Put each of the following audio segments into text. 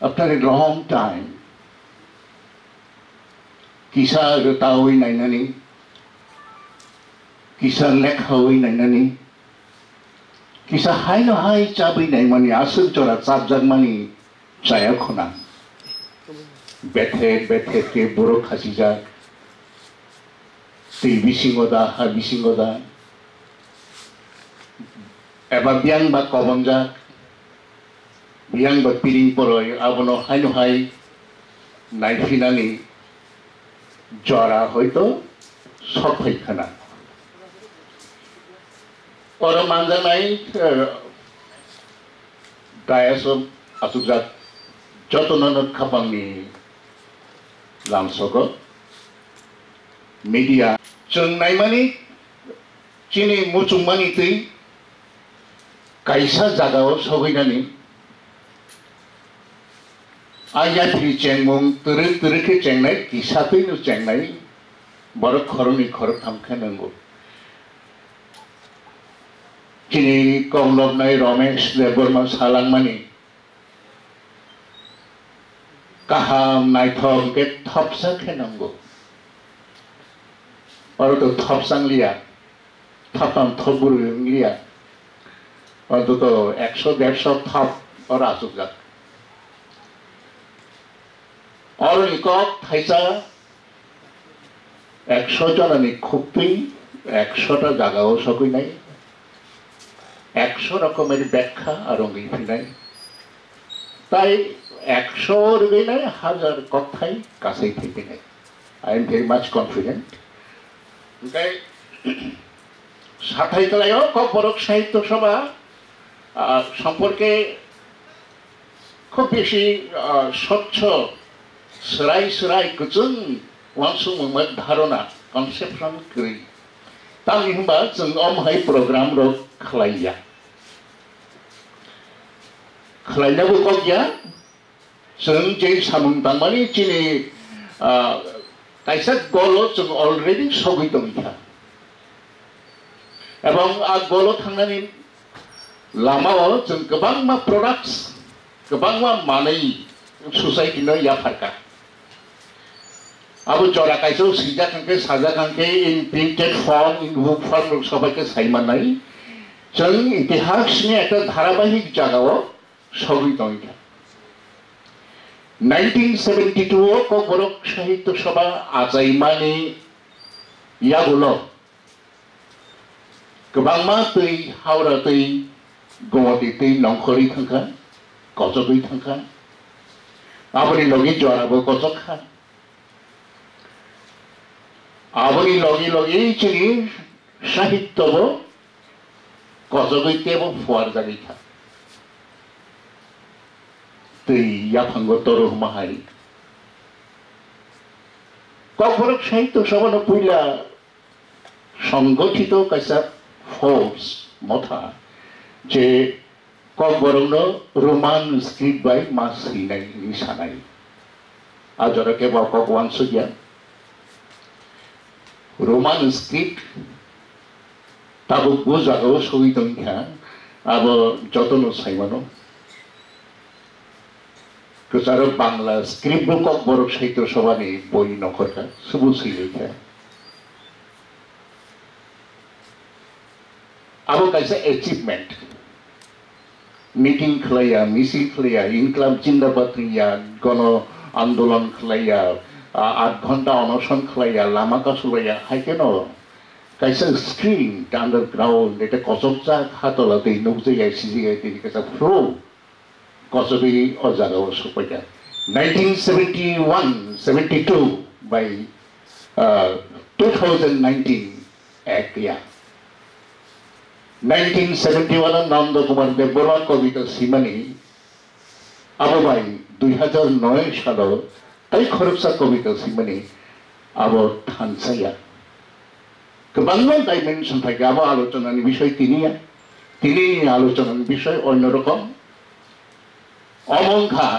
after a long time kisa retawi nainani kisa lekhawi nainani kisa hai no hai chabi naimani asuk chora chapjak mani chaya khona bethe ke boro khasija tei bisingoda ha bisingoda eba biang ba kobonja biang ba piring poroi abono hai no hai naifinani jora hoito sok hoikhana oro manjanai dayasom asukjak jotono khapangni lamsogo media chung naimani chini muchungmani tui kaisa jagao sogainani aya thri chengmung turu ke chengnai kisatui nu chengnai borok khoroni khorok thamkhanango chini kongloknai Ramesh Deborma salangmani kaham naithok ke thopsa khenango oro to thopsanglia thapam thoburiya oro to 100-150 thop ora asukjak oro ikok thaisa 100 jonani khuptui 100 ta jagao sokoi nai 100 রকমের ব্যাখ্যা আর অঙ্গি ফিনাই তাই 100 রুগী নাই 1000 কথাই কাছেই থেকে নাই I am very much confident তাই সাথাই তলায়ও কবরক সাহিত্য সভা সম্পর্কে খুব বেশি স্বচ্ছ সরাই কুচুং ওয়ানসুং মত ধারণা কনসেপশন করি তাই হিমবা जों অমহাই প্রোগ্রাম রক খালাইয়া खालायनाबो कक गैया जों जे सामुं तांमानि चिनि कायसा गलो जों अलरेडि सगै दंखा एबं आ गलो थांनानै लामायाव जों गोबां मा प्रडाक्ट्स गोबां मा मानै ससाइटिनो याफारका आबो जरा कायसो सिजा खांके साजा खांके in printed form in book form सबाइके साइमानाय जों इतिहासनि একটা ধারাবাহিক জায়গাও সবই দংখা 1972 কবরক সাহিত্য সভা আজাইমানি ইয়াগুলো গোবাংমা তৈ হাওড়া তৈ গুয়াহাটি তৈ নংখরি থাঙ্কা কজগৈ থাঙ্কা আবনি লগি জরাবো কজখা আবনি লগি চিনি সাহিত্যবো কজগৈতেবো ফুয়ার জাগিখা তৈ ইয়াফাঙ্গ তরু মাহারি কবরক সাহিত্য সভানো পইলা সংগঠিত কাইসা ফোর্স মথা যে কবরকনো রোমান স্ক্রিপ্ট বাই মাস হিনাই নিশানাই আজরকে বা ভগবান সুগিয়া রোমান স্ক্রিপ্ট তাবো বুঝাগো সহিতংখ্যা আব যতন সাইমানো প্রচার বাংলা স্ক্রিপ্ট কবরক সাহিত্য সভানি বই নখরকা সুবু সিলেখা আবো কাইসা অ্যাচিভমেন্ট মিটিং খালাইয়া মিছিল খালাইয়া ইনকলাব জিন্দাবাদ রিয়া গণ আন্দোলন খালাইয়া 8 ঘন্টা অনশন খালাইয়া লামা কাসুলাইয়া হাইকেন কাইসা স্ক্রিন আন্ডারগ্রাউন্ড এটা কচকচা হাতলাতে নৌজাইয়া সিজিয়া তিনি কাইসা ফ্লো কচবি অজাগাও সপাইয়া 1971-72 by 2019 এক ইয়া 1971 নন্দ কুমার দেববর্মা কবিতা সীমানি আবো ভাই 2009 সাল তাই খরচা কবিতা সীমানি আবো থানসাইয়া গোবাং ডাইমেনশন থাকে আবো আলোচনার বিষয় তিনি আলোচনার বিষয় অন্যরকম অমংখা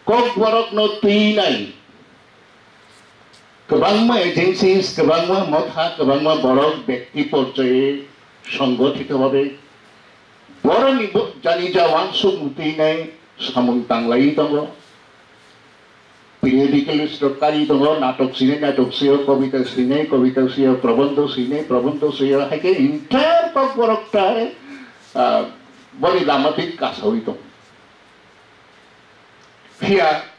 কবরক ন তুই নাই গোবাংমা এজেন্সিস গোবাংমা মথা গোবাংমা বড় ব্যক্তি পর্যায়ে সংগঠিতভাবে boroni jani jawan sumutinai samung tanglai tongo periodical kari tongo natok sio kobita sio prabandho sio haike entire kok boroktai boni lamatik kasawi tong here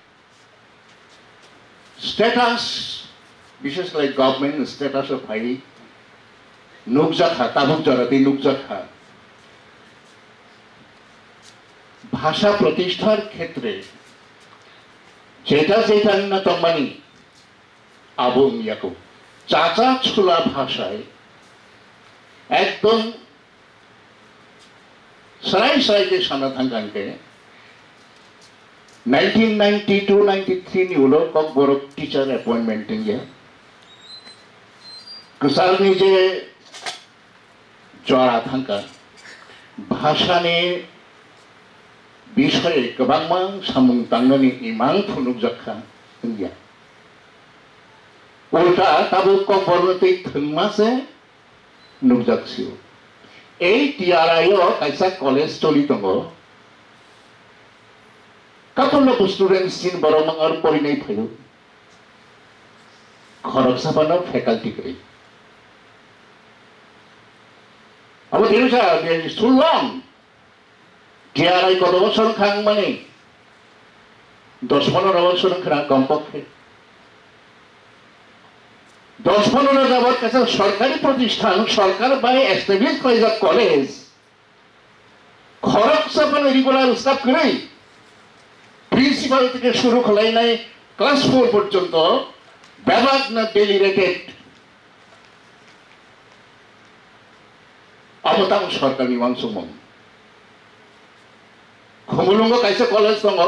status বিশেষ করে গভর্নমেন্ট স্ট্যাটাস অফ হাই নুকজাখা তাবুক জরাতে নুকজাখা ভাষা প্রতিষ্ঠার ক্ষেত্রে যেটা না তম্বানি আবুং ইয়াকু চাচা ছোলা ভাষায় একদম সরাই সানা থাঙ্গানকে 1992-93 ni ulo kok borok teacher appointment tinggi kesal ni je jora thangka bhasha ni bishoye kebangmang samung tangnani imang phunuk jakha tinggi ulta tabu kok boroti thungmase nukjaksio ei tiarayo kaisa college choli tongo couple of students in Boromang or Porinate Hill. Khoroksapano faculty grade. Our dears are too long. Dear, I got also hang money. Those one also can compok. Those one are about as a Sarkari Pratishan, Sarkar by established by the college. Khoroksapano regular stuff grade. Principal থেকে শুরু খোলাই নাই class 4 পর্যন্ত ব্যবহার না daily rated অবতাম সরকারি মাংসমন খমুলঙ্গ কাইসে college দঙ্গ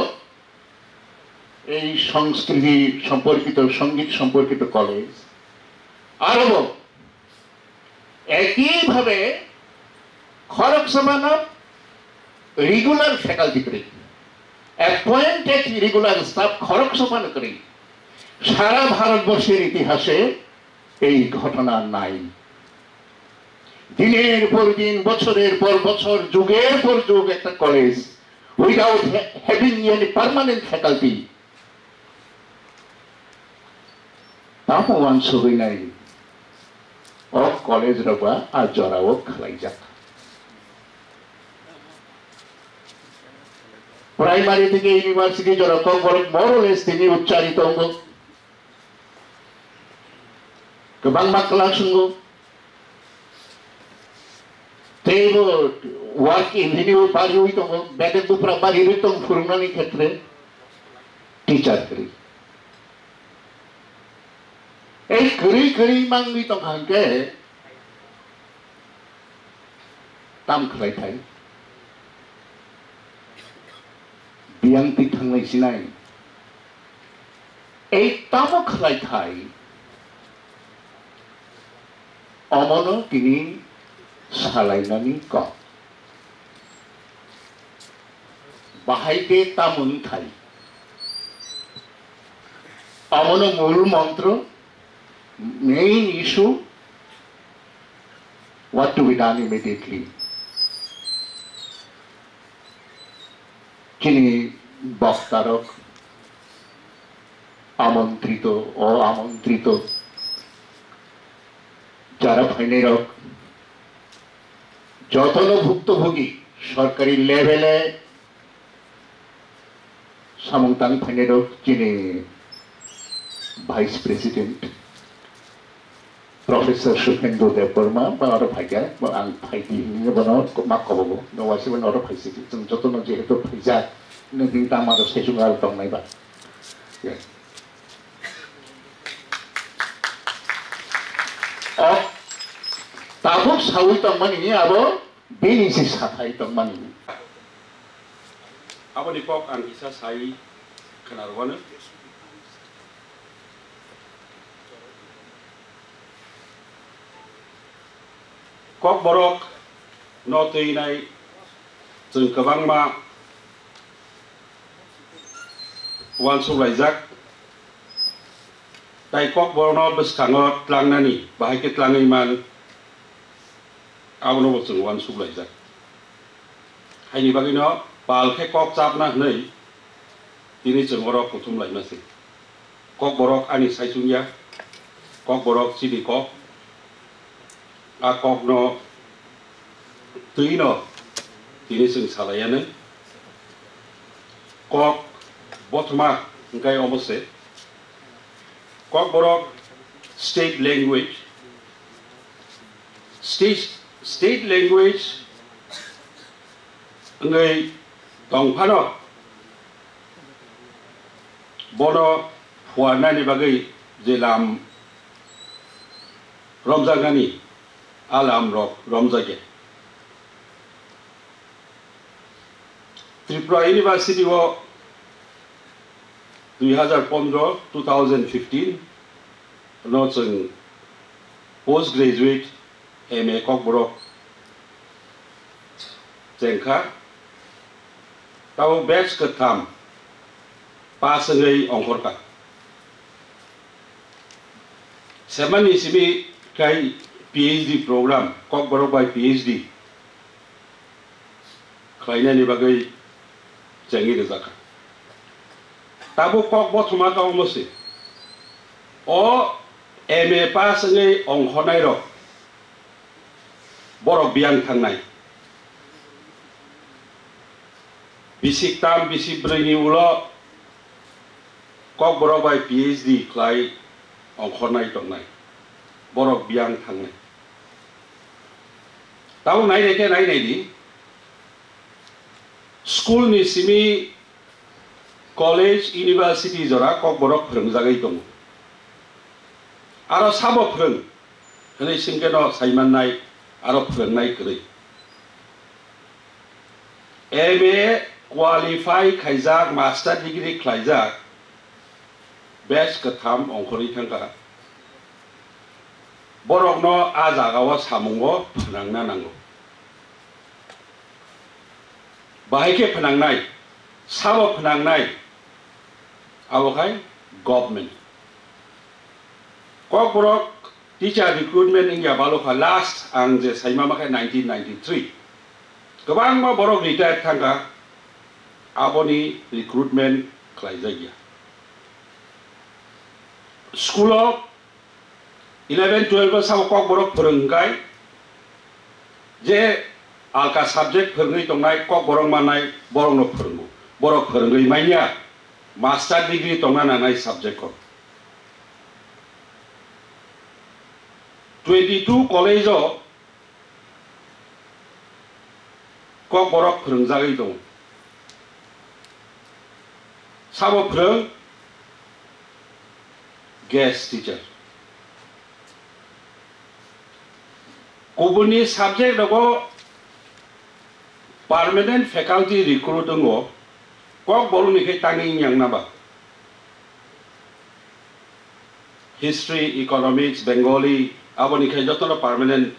এই সংস্কৃতি সম্পর্কিত সঙ্গীত সম্পর্কিত কলেজ আরব একইভাবে খড়গসভানা রেগুলার ফ্যাকাল্টি করে appointed regular staff খড়গসভান করে সারা ভারতবর্ষের ইতিহাসে এই ঘটনা নাই দিনের পর দিন বছরের পর বছর যুগের পর যুগ একটা college without having any permanent faculty তাপো ওয়ানসুই নাই ও কলেজ রবা আর জরাও খালাই যাক প্রাইমারি থেকে ইউনিভার্সিটি যরকম বড় মরলেস তিনি উচ্চারিত অঙ্গ বাংলা ক্লাস অঙ্গ তেব ওয়ার্ক ইনভিনিউ পারি হইত ব্যাগে দুপুরা পারি হইত ফুরনানি ক্ষেত্রে টিচার করি এই করি মাঙ্গি তো খানকে তাম খাই থাই বিয়ান্তি থাংলাই সিনাই এই তামো খাই থাই অমন তিনি সালাইনানি ক বাহাইতে তামুন থাই অমন মূল মন্ত্র main issue what to be done immediately যিনি বক্তারক আমন্ত্রিত ও আমন্ত্রিত যারা ফাইনেরক যতন ভুক্তভোগী সরকারি লেভেলে সামংতাং ফাইনেরক যিনি vice president professor Sukhendu Debbarma বা আরো ভাইয়া বা আং ফাইটি मा कबो नवासिबन अरो फाइसिति जों जतन जेहेतु फैजा नों तामारो सेजुगाल दंनायबा अ ताबो सावै तंमानि आबो बेनिसि साथाय तंमानि आबो निपक आं इसा साइ खोनारवानो कक बरक नतैनाय जों गोबांमा वानसौलायजाक दाय कक बरनो बोसखाङो tlangनानि बाहायके tlangै मान आबोनो जों वानसौलायजाक haini bagino palke kok chapna hnei tini chengorok kuthum laimasi kok borok ani saisunya kok borok chini kok a kok no tuino tini sing salayane kok botma ngai omose kok borok state language state language ngai tongphano bono huanani bagai jelam romjagani alam rok romjage Tripura University wo 2015 no chung postgraduate MA kok borok jengkha tau batch ketam pas ngai ongkorka semani simi kai PhD program kok borok by PhD klaina ni bagai jengi rezaka tabu kok bothuma ka omosi o MA pas ngai ongkhonai ro borok biang thangnai bisik tam bisik breni ulo kok borok by PhD klai ongkhonai tongnai borok biang thangnai tau nai neke nai nei di school ni simi college university jora kok borok phorongjagai tongo aro sabo phorong hene singkeno saimannai aro phoronnai kwrwi MA qualify khaijak master degree khlaijak batch ketam ongkhori thangka borokno a jagao samungo phanangna nango bahaike phanangnai sabo phanangnai abokai government kok borok teacher recruitment India baloka last ang je saimama kai 1993 gobang ma borok retire thangka aboni recruitment khlaijagya school of 11-12 sao kok borok phorongkai je alka subject phorongoi tongnai kok borok manai borok no phoronggo borok phorongoi mainya master degree tongna nanai subject ko 22 college o kok borok phorongjagai dong sabo phorong guest teacher Kubuni subject dago permanent faculty recruit ngo kok borok ni kai tangi yang naba history economics Bengali aboni kai jotono permanent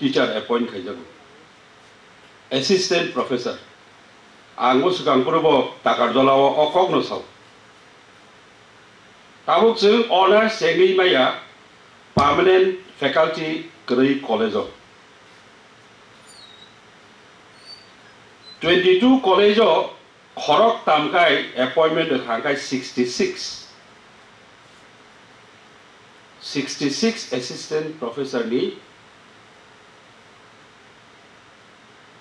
teacher appoint kai jago assistant professor ango sukang purbo takar jolao okok no saw tabuk chung honors sengi maya permanent faculty Krai college of 22 college of khorok tamkai appointment khangkai 66 assistant professor ni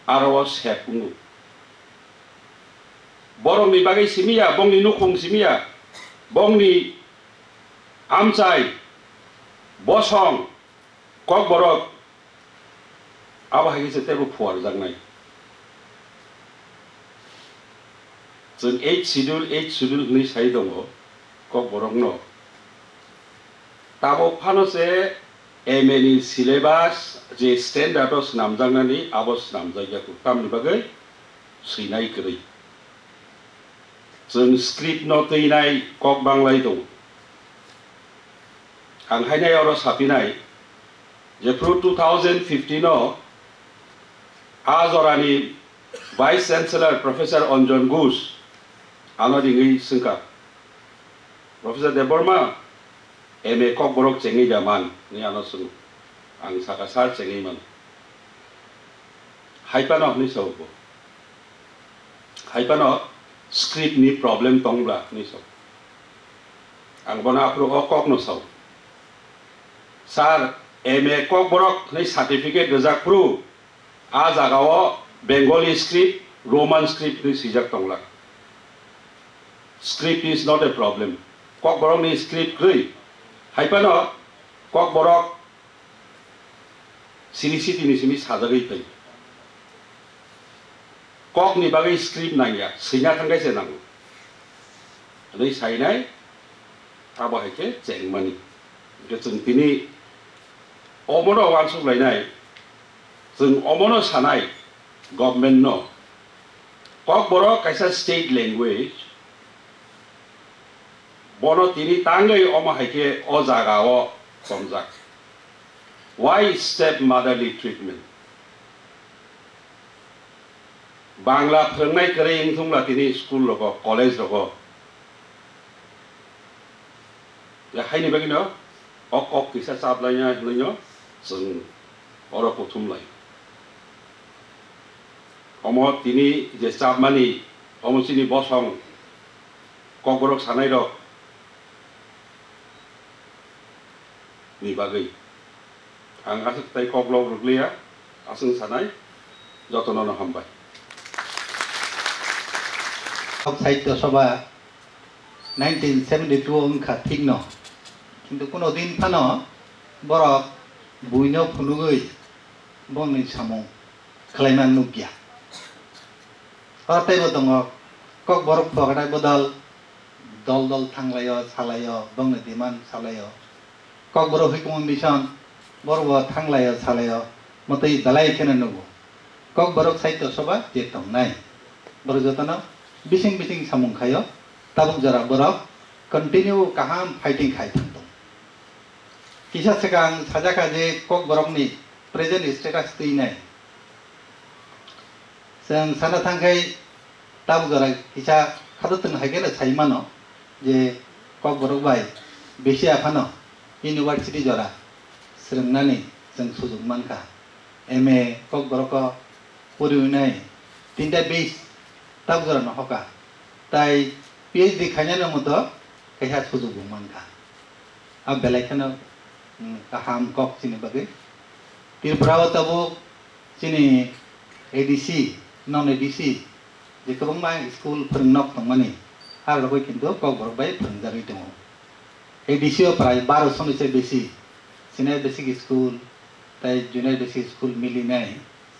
arawas hepungu borong ni bagai simia bong ni nukung simia bong ni amchai bosong kok borok aba hagi se tebu phuar jangnai jeng 8 schedule ni sai dongo kok borok no tabo phano se MA ni syllabus je standard os namjangnani abos namjagya ku tamni bagai sinai kri jeng script no teinai kok banglai dong ang hainai oro sapinai Jepro 2015 no Azorani Vice Chancellor Professor Onjon Ghose Anodingi Singka Professor Deborma MA kok borok cengi jaman ni anosung ang sakasar cengi man haipano ni sobo हाइपानो script नि problem तंगला नि सब आं बना आपरो कक न साव सार एमए कक बरक नै सर्टिफिकेट गजाख्रु आ जागाव बेंगली स्क्रिप्ट रोमान स्क्रिप्ट नि सिजाक तंगला script is not a problem कक बरक नि स्क्रिप्ट ग्रै हाइपानो कक बरक सिरिसिटी नि सिमी साजागै फै कक नि बागै स्क्रिप्ट नांगया सैना थांगायसे नांगौ नै साइनाय आबाहायके जेंमानि जों दिनै अमनो वानसुलायनाय जों अमनो सानाय गभर्नमेन्ट न कक बर' कायसा स्टेट लैंग्वेज बनो तिनी तांगै अमहायके अ जागाव समजाक वाई स्टेप मदरली ट्रिटमेंट बांग्ला फोरोंनाय करे इंथुंला तिनी स्कूल लग कॉलेज लग हायनि बागिनो अक किसा चापलायना नयो जों अर कुथुमलाय अम तिनी जे चापमानि अमसिनि बसं ककबरक सानाय रक नि बागै आं आसक ताय ककलाव रुगलिया आसं सानाय जतन हामबाय साहित्य सभा 1972 उनखा ठीक न किंतु कोनो दिन फानो बरक बुइनो फुनुगै बंनि सामु खलायमान नुगिया अरतैबो दङ कक बरक फगडाय बदल दल दल थांलायो सालायो बंनि दिमान सालायो कक बरक हिकुम मिशन बरबो थांलायो सालायो मतै दलाय केन नुगो कक बरक साहित्य सभा जे तंनाय बर जतन बिसिं बिसिं सामुं खायो ताबुक जरा बरक कंटिन्यू काहाम फाइटिंग खाय थांतो किसा सेगां साजाका जे कक बरकनि प्रेजेंट स्टेटस तैनाय जों साना थांखाय ताबुक जरा किसा खादतन हायगेन साइमानो जे कक बरक बाय बेसि आफानो यूनिवर्सिटी जरा स्रोंनानै जों सुजुग मानका एमए कक बरक परिउनाय तीनटा बेस ताबुक जरा नहका ताई PhD खायनानो मतो कैसा सुजुग मानका अब बेलायखनो काहाम कक चिनि बागै तिरफ्राव तबो चिनि ADC नन ADC जे गोबां स्कुल फोरोंनक दंमानि आरो लगै किन्तु कक बरक बाय फोरोंजागै दङ ADC ओ प्राय 1200 निसे बेसि सिनियर बेसिक स्कुल ताई जूनियर बेसिक स्कुल मिलिनाय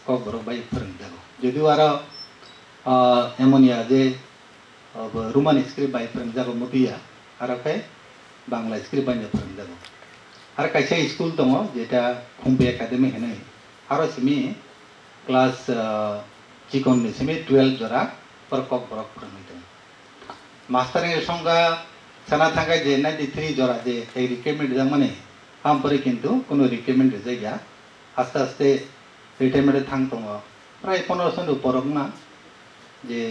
कक बरक बाय फोरोंजागौ जदिव आरो एमोनिया जे अब रोमान स्क्रिप्ट बाय फोरोंजागौ मतिया आरो खाय बांला स्क्रिप्ट बाय फोरोंजागौ आरो कायसे स्कुल दङ जेटा खुम्बे एकाडेमी हेनै आरो सिमी क्लास चिकन नि सिमी 12 जरा पर कक बरक फोरोंदों मास्टारिं संगा साना थांगाय जे 93 जरा जे रिक्रुटमेंट जामाने हम परे किन्तु कोनो रिक्रुटमेंट जायगा आस्ते आस्ते रिटायरमेंट थांग दङ प्राय 1500 नि परक ना जे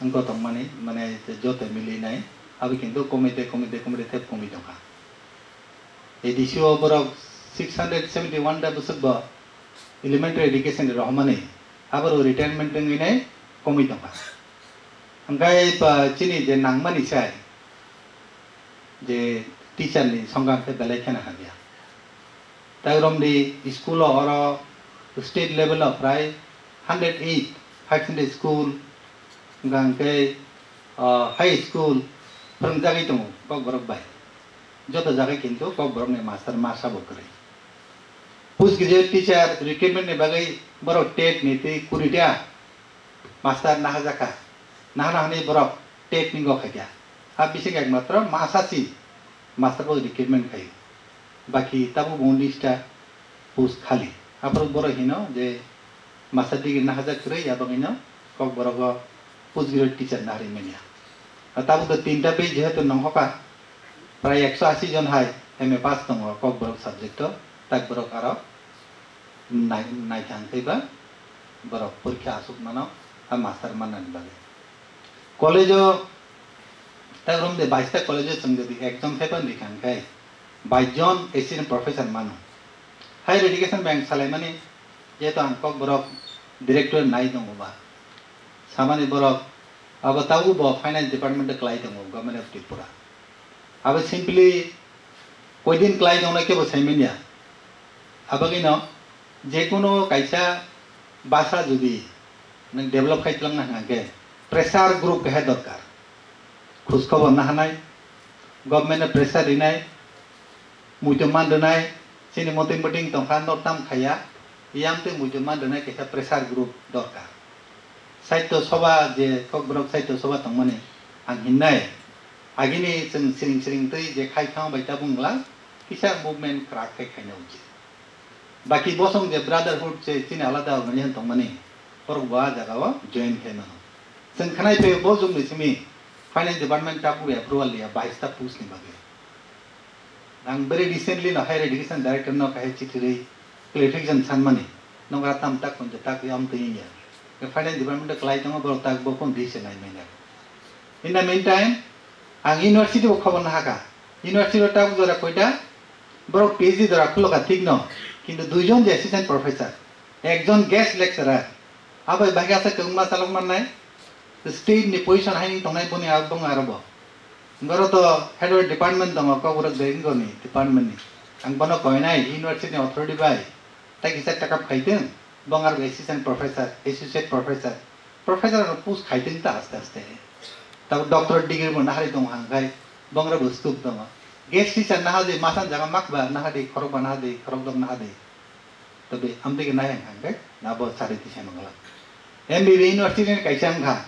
उनको तो माने जोते मिली नहीं अभी किंतु कमिटे थे कमिटे का एडिसी ओवर 671 दा बसब एलिमेंटरी एजुकेशन रहमाने आबर रिटायरमेंट दंगै नहीं कमिटे का अंगाय चिनी जे नांगमानि साय जे टीचर नि संगा के बेलेखेना हाबिया ताइरम the school or state level of प्राय 108 हाई सेकेंडरी स्कूल गांके हाई स्कूल फोरोंजागै दङ कक बरक बाय जत जागाय किन्तु कक बरक नि मास्टार मासा बकरै पोस्ट ग्रेजुएट टीचर रिक्रुटमेंट नि बागै बरक टेट नीति कुरिटा मास्टार नाहाजाका नाहानाहानि बरक टेट नि गखाया आ बिसिग एक मात्र मासासी मास्टार बो रिक्रुटमेंट खाय बाकी ताबो बंदिस्टा पोस्ट खाली आपर बरक हिनो जे मास्टार डिग्री नाहाजाकरै या बगैनो कक बरक पोस्ट ग्रेजुएट टीचर नारी मेनिया ताबो तो तीनटा पेज जेहेतु नहका प्राय 180 जन हाय एमए पास दङ कक बरक सब्जेक्ट ताक बरक आरो नाय थांखैबा बरक परीक्षा आसुक मानो आ मास्टार माननानै बागै कलेज तागरम दे 22 टा कलेज संगति एग्जाम पेपर दिखांखाय 22 जन एसिस्टेंट प्रोफेसर मानो हायर एजुकेशन बैंक सालायमानि जेहेतु आं कक बरक डाइरेक्टर नाय दङबा samani borok abo tabu bo finance department klai dongo government of Tripura abo simply koidin klai dongna kebo saimenya abagino je kono kaisa basa jodi nang develop khaitlang na hangge pressure group ke dorkar khus khobor na hanai government pressure dinai mujaman denai sini moting meeting tongkan notam khaya yang te mujaman denai kaisa pressure group dorkar saito soba je kokbrok saito soba tongmani ang hinnai agini jeng sering tei je khai khang baita bungla kisa movement krak khai khaina uji baki bosong je brotherhood je sini alada organization tongmani porok ba jagao join khaina jeng khanai pe bojum ni simi finance department tapu approval liya 22 ta post ni bage ang very recently na higher education director no kahe chithi clarification sanmani nongra tam tak kon tak yam teinya the finance department klai tong bor tak bo kon dise nai mena in the meantime ang university ko khobor na haka university ta jora koita bor PhD dora khulo ka thik no kintu duijon je assistant professor ekjon guest lecturer abai baga sa kungma salong man nai state ni position hai tong nai boni abong arabo ngoro to head of department dong ko ura dengo ni department ni ang bono koinai university authority bai ta kisa taka khaiten bongar assistant professor associate professor professor no post khaiten ta aste aste ta doctor degree mo nahari dong hangai bongra bustup dong guest teacher na hade masan jaga makba na hade khorok na hade khorok dong na hade tobe amde ke nai hangai na bo sare tise mangala MBB university ni kaisang kha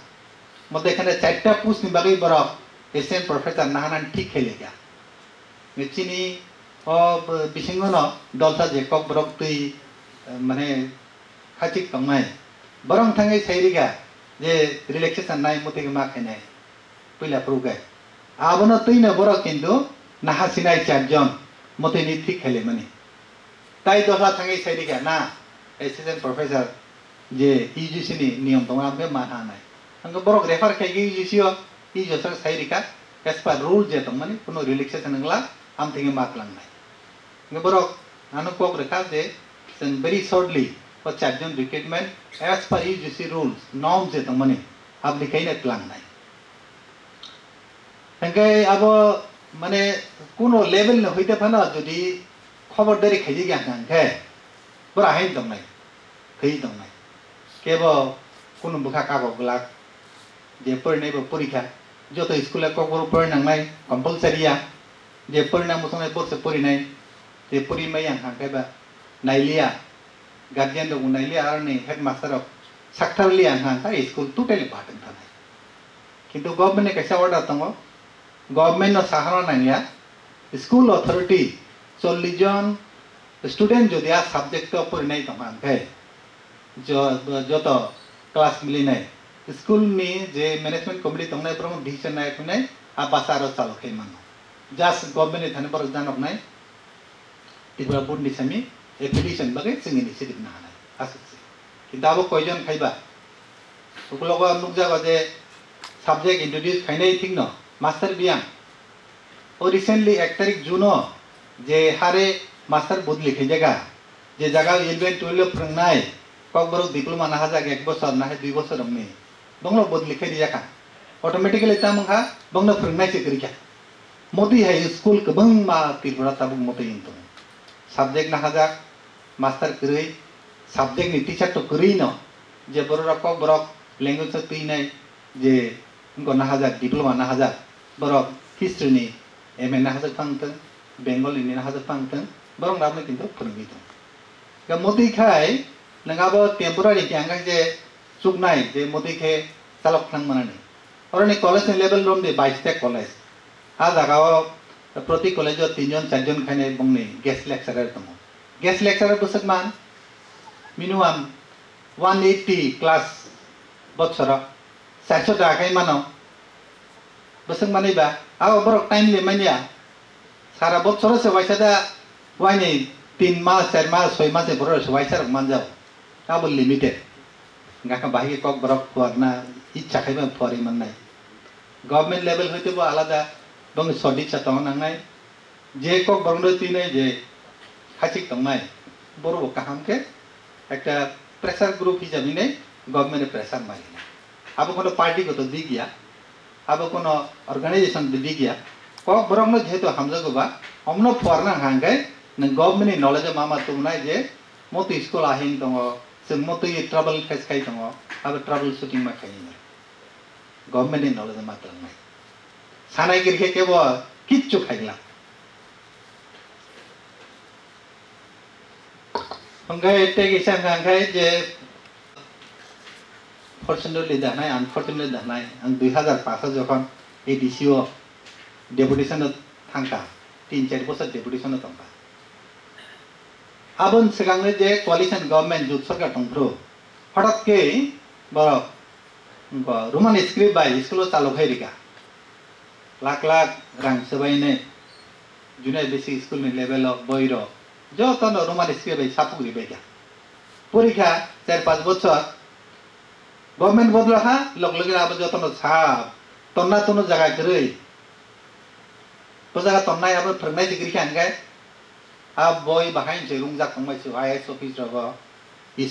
mode ekhane 4টা post ni bagai borok assistant professor nahanan ঠিক খেলে গা মেচিনি ও বিসিংগন দলটা যে cock Brock তুই মানে খাচিক তংনাই বরং থাঙ্গাই সাইরিগা যে রিল্যাক্সেশন নাই মতে মা খাইনাই পইলা প্রুগাই আবনো তুই না বড় কিন্তু নাহা সিনাই চারজন মতে নি ঠিক খেলে মানে তাই দলটা থাঙ্গাই সাইরিগা না অ্যাসিস্ট্যান্ট প্রফেসর যে ইউজিসি নি নিয়ম তংরা আমবে মানা নাই আঙ্গ বড় refer খাইগে ইউজিসিও I jasa sairika as per rule je tongmani kuno relaxation ngla am thingi mak lang nai ngeborok anu kok rekha je sen very shortly for charjon recruitment as per UGC rules norms je tongmani ab likai na lang nai tangkai abo mane kuno level na hoite phana jodi khobor dari khaiji ga nang khe bora hain tong nai khai tong nai kebo kuno bukha ka ko glak je purnai bo porikha joto school ko bor purnang nai compulsory ya je purnang mo sonai bor se pori nai te pori mai yang hang ba nailia guardian do nailia ar ni headmaster of saktarli yang hang ta school totally batan ta nai kintu government ne kaisa order tango government no sahara nang ya school authority 40 jon student jodi a subject to pori nai tong hang kai joto class mili nai school ni je management committee tongnai prong decision nai kunai a basaro chalo khai mano just government thane bar janok nai tibra board ni sami application bagai sing initiative na nai asase kidabo koijon khaiba uklogo nukja ga je subject introduce khainai thing no master biang o recently 1 tarik juno je hare master bodli khai jaga je jaga 11 12 prangnai kokbaro diploma na haja 1 বছর na 2 বছর amni bonglo bodli khai jaka automatically tamangha bonglo prangnai se kirika modi hai school ke bang ma tirpura tabu moti into subject na haja master kirei subject ni teacher to kirei no je borok kok borok language to nai je ngo na haja diploma na haja borok history ni MA na haja pangteng bengali ni na haja pangteng borok namne kintu prangi to ga modi khai nangabo temporary kyanga je suknai je modi khe salok thang manani orani college level rom de 22 ta college a jagao proti college o 3 jon 4 jon khaine bongni guest lecturer tomo guest lecturer busuk man minimum 180 class bochora 400 ta khai mano busuk mani ba a borok time le mania sara bochora se waisada waini 3 মাস 4 মাস 6 মাসে বড় সবাইসার মানজাও কাবল limited গাকা বাহিকে cock বরক করনা ইচ্ছা খাইবা ফরি মান নাই government level হইতে বো আলাদা বং সডি চাতং নাংনাই যে কক বরং তিনে যে খাচিক তংনাই বড় কাহামকে একটা প্রেসার গ্রুপ হিসাবে নেই গভর্নমেন্ট প্রেসার মারি না abo kono party ko to di gya abo kono organization di gya kok borok no jeto hamza go ba omno forna hangai nang government knowledge mama tumnai je motu school ahin tongo se motu ye trouble face kai tongo abo trouble shooting ma kai ni government knowledge ma tongo sanai kirke ke bo kichu khaila hangai te ki sang hangai je fortunately danai unfortunately danai ang 2005 যখন এই DCO deputation থাকা 3-4 বছর deputation থাকা আবন সেখানে যে coalition government jute সরকার টংপ্রো হঠাৎ কে বড় Roman script by school চালু খাইরিকা লাখ লাখ রাং সবাইনে জুনিয়র বেসিক স্কুল নি লেভেল অফ বইর যত রোমান স্ক্রিপ্ট বাই সাপুরি বেকা পরীক্ষা 4-5 বছর গভর্নমেন্ট বদলা হা লগ লগে আবার যত ছাপ তন্না তন্ন জায়গা করে জায়গা তন্নায় আবার ফেরনাই ডিগ্রি খানগায় আব বই বাহাইন যে রুংজাক থাকমাইছে আইএস অফিস রব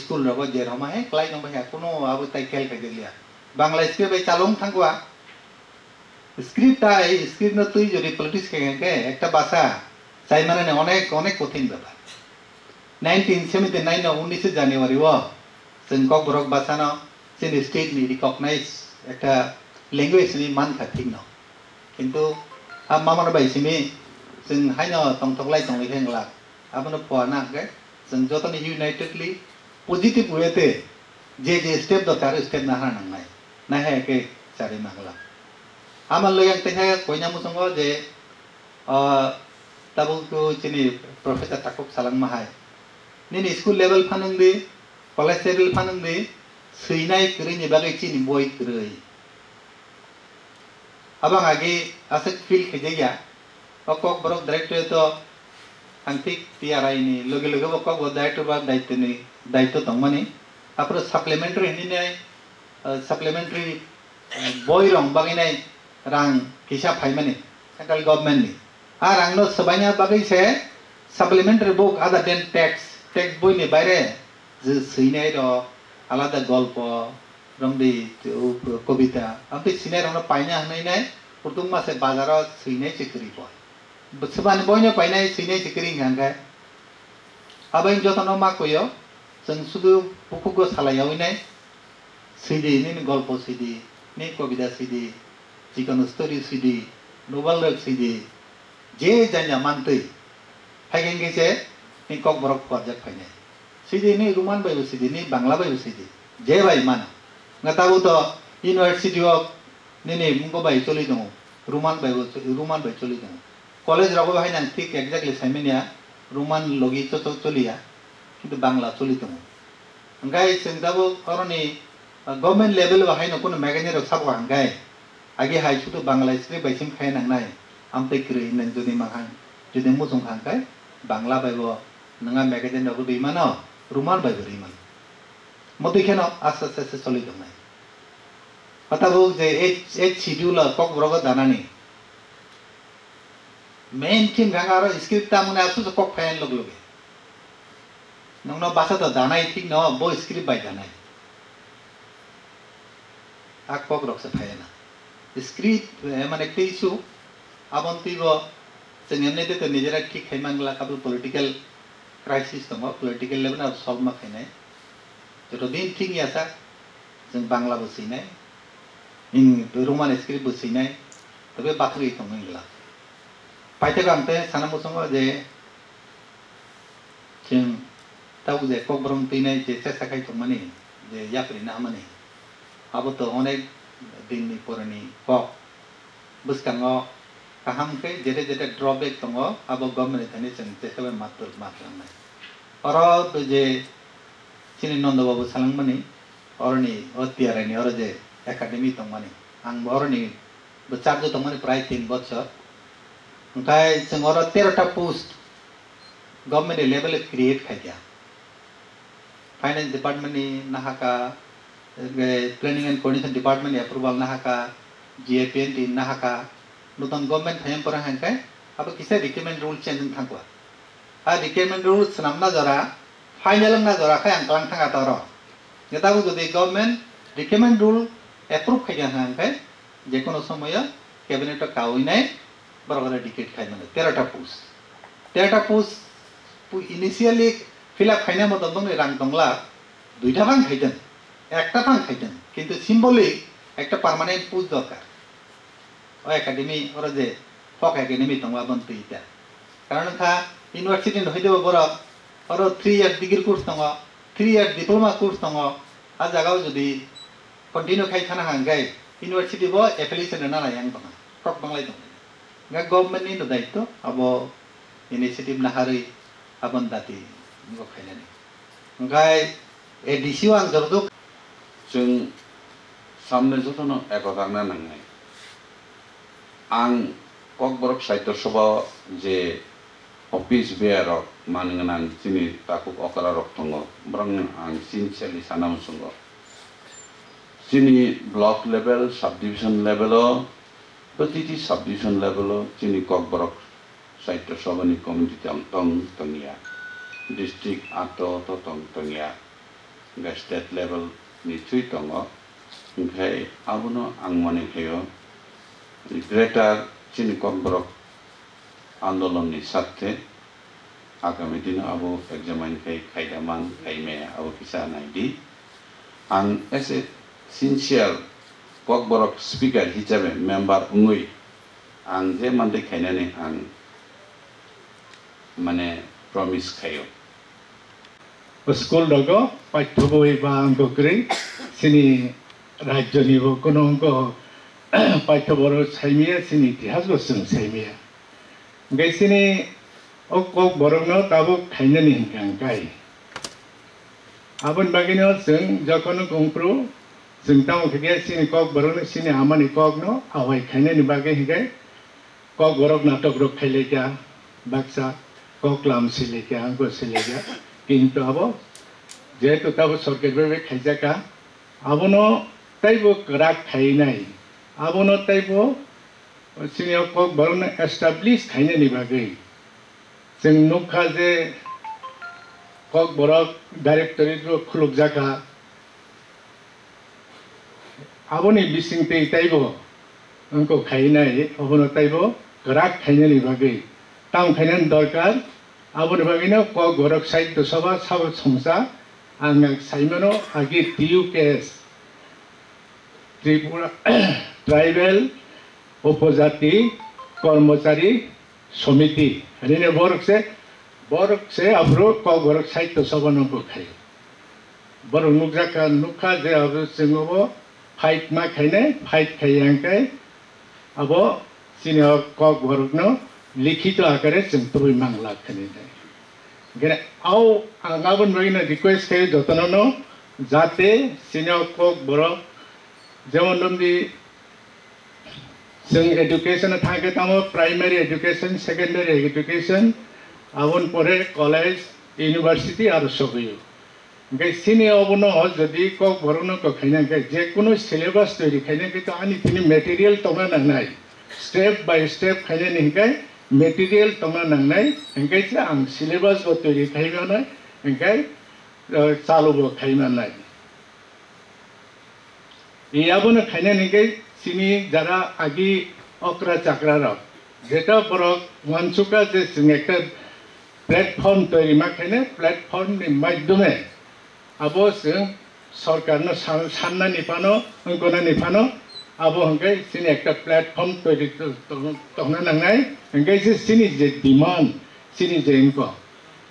স্কুল রব যে রমাহে ক্লাই নবাহে কোনো আবু তাই খেল খাই দিলিয়া বাংলা স্ক্রিপ্ট বাই চালং থাকবা স্ক্রিপ্টটা এই স্ক্রিপ্ট না তুই যদি পলিটিক্স খাইগাকে একটা ভাষা চাই মানে অনেক অনেক কঠিন ব্যাপার 1979 19 জানুয়ারি ও जों ककबरक भाषानो जोंनि स्टेटनि रिकगनाइज একটা ল্যাঙ্গুয়েজ नि मानखा ठीक न किन्तु अब मामानो बाइसिमी जों हाइनो तंथकलाय तंलै हेंला आबनो फवाना के जों जतनि यूनाइटेडली पजिटिव वेते जे स्टेप दरकार स्टेप ना हानांनाय ना हेके सारि मागला आमाल लोयां तेहा कोइनामु संगो जे ताबुको चिनि प्रोफेसर ताकुक सालां माहाय निनि स्कुल लेवल फानंदि कलेज लेवल फानंदि सैनाय करिनि बागै चिनि बय करै abang agi asik feel kejaya okok borok director to antik tiara ini loge okok bo director ba daito tongmani apro supplementary ini nai supplementary boy rong bagi nai rang kisa phaimani central government ni a rang no sabanya bagi se supplementary book other than text boy ni baire je seinai ro alada golpo রংদি কবিতা আমি Sinai রং পাইনা হনাই নাই প্রথম মাসে বাজারত Sinai চিকরি পয় বসবান বইনো পাইনাই Sinai চিকরি গাঙ্গায় আবাই যতন মা কইও जों শুধু পুকুগো সালাইয়াও নাই সিডি নি গল্প সিডি নি কবিতা সিডি যিকোনো story CD Nobel rock CD যে জানা মানতই ফাইগেন গেছে নি ককবরক পর্যাক ফাইনাই সিডি নি রোমান বাইবো সিডি নি বাংলা বাইবো সিডি যে বাই মান ngatabu to university of nini mungko bai choli dong roman bai choli dong college rago bai nang ঠিক exactly saimenia roman logi to cholia kintu bangla choli dong ngai sengdabu koroni government level bai no kono magazine ro sab ngai age hai chutu bangla script bai sim khai nang nai amte kri nan jodi mahang jodi musung khangkai bangla bai bo nanga magazine ro bi mano roman bai ri man মধ্যখানে আস্তে আস্তে চলি দং নাই কথা বল যে এই schedule cock বরগ দানানি main theme গাঙ্গার স্ক্রিপ্টটা মনে আসু কক ফাইন লগ লগে নংনো ভাষা তো দানাই ঠিক ন বো স্ক্রিপ্ট বাই দানাই আক কক রকসে ফাইনা স্ক্রিপ্ট মানে একটা ইস্যু আবন্তিব जों एमनेते तो निजेरा ठीक खाइमांगला काबल पॉलिटिकल क्राइसिस दङ पॉलिटिकल लेवल सल्व मा खाइनाय तो दिन ठीक यासा जों बांग्ला बसैनाय इन रोमान स्क्रिप्ट बसैनाय तबे बाथरि तंगला पाइते गामते सानामु संग जे जों ताउ जे ककब्रम तैनाय जे चेष्टा खाइ तंमानि जे याफ्रि ना माने अब तो अनेक दिननि परनि कक बसकाङो काहामके जेते जेते ड्रॉबैक दङ अब गभर्नमेन्ट थाने जों जेसेबा मात्र मात्रनाय अर जे चिनि नन्दबाबु सालांमनि अरनि अतियारनि अर जे एकाडेमी तंमानि आं अरनि बचारजो तंमानि प्राय 3 बछर ओमफ्राय जों अर 13टा पोस्ट गभर्नमेन्ट लेभेल क्रिएट खाइया फाइनेंस डिपार्टमेंट नि नाहाका planning and coordination department approval नाहाका जीएपीएन टी नाहाका नूतन गवर्नमेंट थायम पर हांकाय अब किसे रिक्वायरमेंट रूल चेंज थांगवा आ रिक्वायरमेंट रूल सनामना जरा फाइनल ना जरा खाय आंकलां थांगा तरो नेताबु जदि गवर्नमेंट रिक्वायरमेंट रूल এপ্রুভ খাইয়া হাঙ্কাই যে কোনো সময় ক্যাবিনেট কাউই নাই বড় টিকিট খাই মানে 13টা পোস্ট ইনিশিয়ালি ফিল আপ খাইনা মতো দং রাং দংলা 2টা বাং খাইতেন 1টা বাং খাইতেন কিন্তু সিম্বলিক একটা পার্মানেন্ট পোস্ট দরকার ও একাডেমি ওরা যে ফক একাডেমি দংলা বন্তি ইটা কারণ খা ইউনিভার্সিটি হইদেব বড় ওর 3 ইয়ার ডিগ্রি কোর্স দङ 3 ইয়ার ডিপ্লোমা কোর্স দङ आ জায়গাও যদি কন্টিনিউ খাই থানা হাঙ্গাই ইউনিভার্সিটি ব এফিলিয়েশন না নাই আং দङ ফক বাংলাই দङ গা গভর্নমেন্ট नि दायित्व अब इनिशिएटिभ नाहारै आबन दाति निगो खाइनानै ओंखाय एडिसिव आं जरदो जों सामने जतन एकतांना नांनाय आं ककबरक साहित्य सभा जे अफिस बेयारक मानगोनां जोंनि ताकुक अकालारक दङ ब्रं आं सिनसियारलि सानामसंग जोंनि ब्लक लेभेल सब डिभिजन लेभेलाव प्रतिटी सब डिभिजन लेभेलाव जोंनि ककबरक साहित्य सभानि कमिटि दंनिया डिस्ट्रिक्ट आट' दंनिया स्टेट लेभेल निश्चय दङ ओंखाय आबोनो आं माने खायो ग्रेटार जोंनि ककबरक आन्दोलननि साथे आगामी दिन अब एग्जामाइन खायदामान खायमे अब किसा नायदि आं S A sincere Kokborok speaker हिसाबै मेम्बार उङै आं जे मानदै खायनानै आं माने प्रमिस खायो स्कुल दगो पाठ्य बहि बा अंगक्रै सिनि राज्यनिबो कोनो अंग पाठ्य बर साइमिया सिनि इतिहास गोसों साइमिया गैसिनि कक बरनो ताबो खायनानि हिंगांगाय आबन बागिनो जों जखनो गंप्रो जों ताव खिगे सिनि कक बरनो सिनि आमानि ककनो आवाय खायनानि बागे हिगाय कक बरक नाटक रक खायलेगा बाक्सा कक लामसिलेगा आंगो सिलेगा किन्तु आबो जेहेतु ताबो सरकार बे खायजाका आबनो ताइबो राग खायनाय आबनो ताइबो सिनि कक बरनो एस्टाब्लिश खायनानि बागे जों नुखा जे कक बरक डाइरेक्टरेट खुलुक जाका आबोनि बिसिंते ताइबो अंको खायनाय अबनो ताइबो राग खायनानि बागे ताम खायनानि दरकार आबोनि बागैनो कक बरक साहित्य सभा साब संसा आं साइमनो आगे टीयूकेएस त्रिपुरा ट्राइबल उपजाति कर्मचारी समिति हरिने बरक से अब्रो कक बरक साहित्य सभा नंको खाय बर नुकजाका नुखा जे अब जोंबो फाइट मा खायने फाइट खायांकाय अब सिनि कक बरकनो लिखित आकारे जों तुबै मांगला खाने गरे आव आगाबन बगिनो रिक्वेस्ट खायो जतननो जाते सिनि कक बरक जेमन लमदि जों एडुकेशन थाके तामो प्राइमरी एडुकेशन सेकेंडरी एडुकेशन आबन परे कॉलेज यूनिवर्सिटी आरो सबयो गे सिनि अबनो जदि कक बरनो को खायना के जे कोनो सिलेबस तैरि खायना के तो आनि तिनि मटेरियल तमा नांनाय स्टेप बाय स्टेप खायना निगाय मटेरियल तमा नांनाय एंगाय से आं सिलेबस को तैरि खायना एंगाय चालु बो खायनाय याबनो खायना निगाय सिनि जारा आगि अक्रा चाक्रा र जेटा बरक वानसुका जे जों एकटा प्लेटफर्म तैरि मा खायने प्लेटफर्म नि माध्यमे आबो जों सरकारनो सानना निफानो अंगना निफानो आबो हंगाय सिनि एकटा प्लेटफर्म तैरि तंना नांनाय हंगाय से सिनि जे डिमांड सिनि जे इनको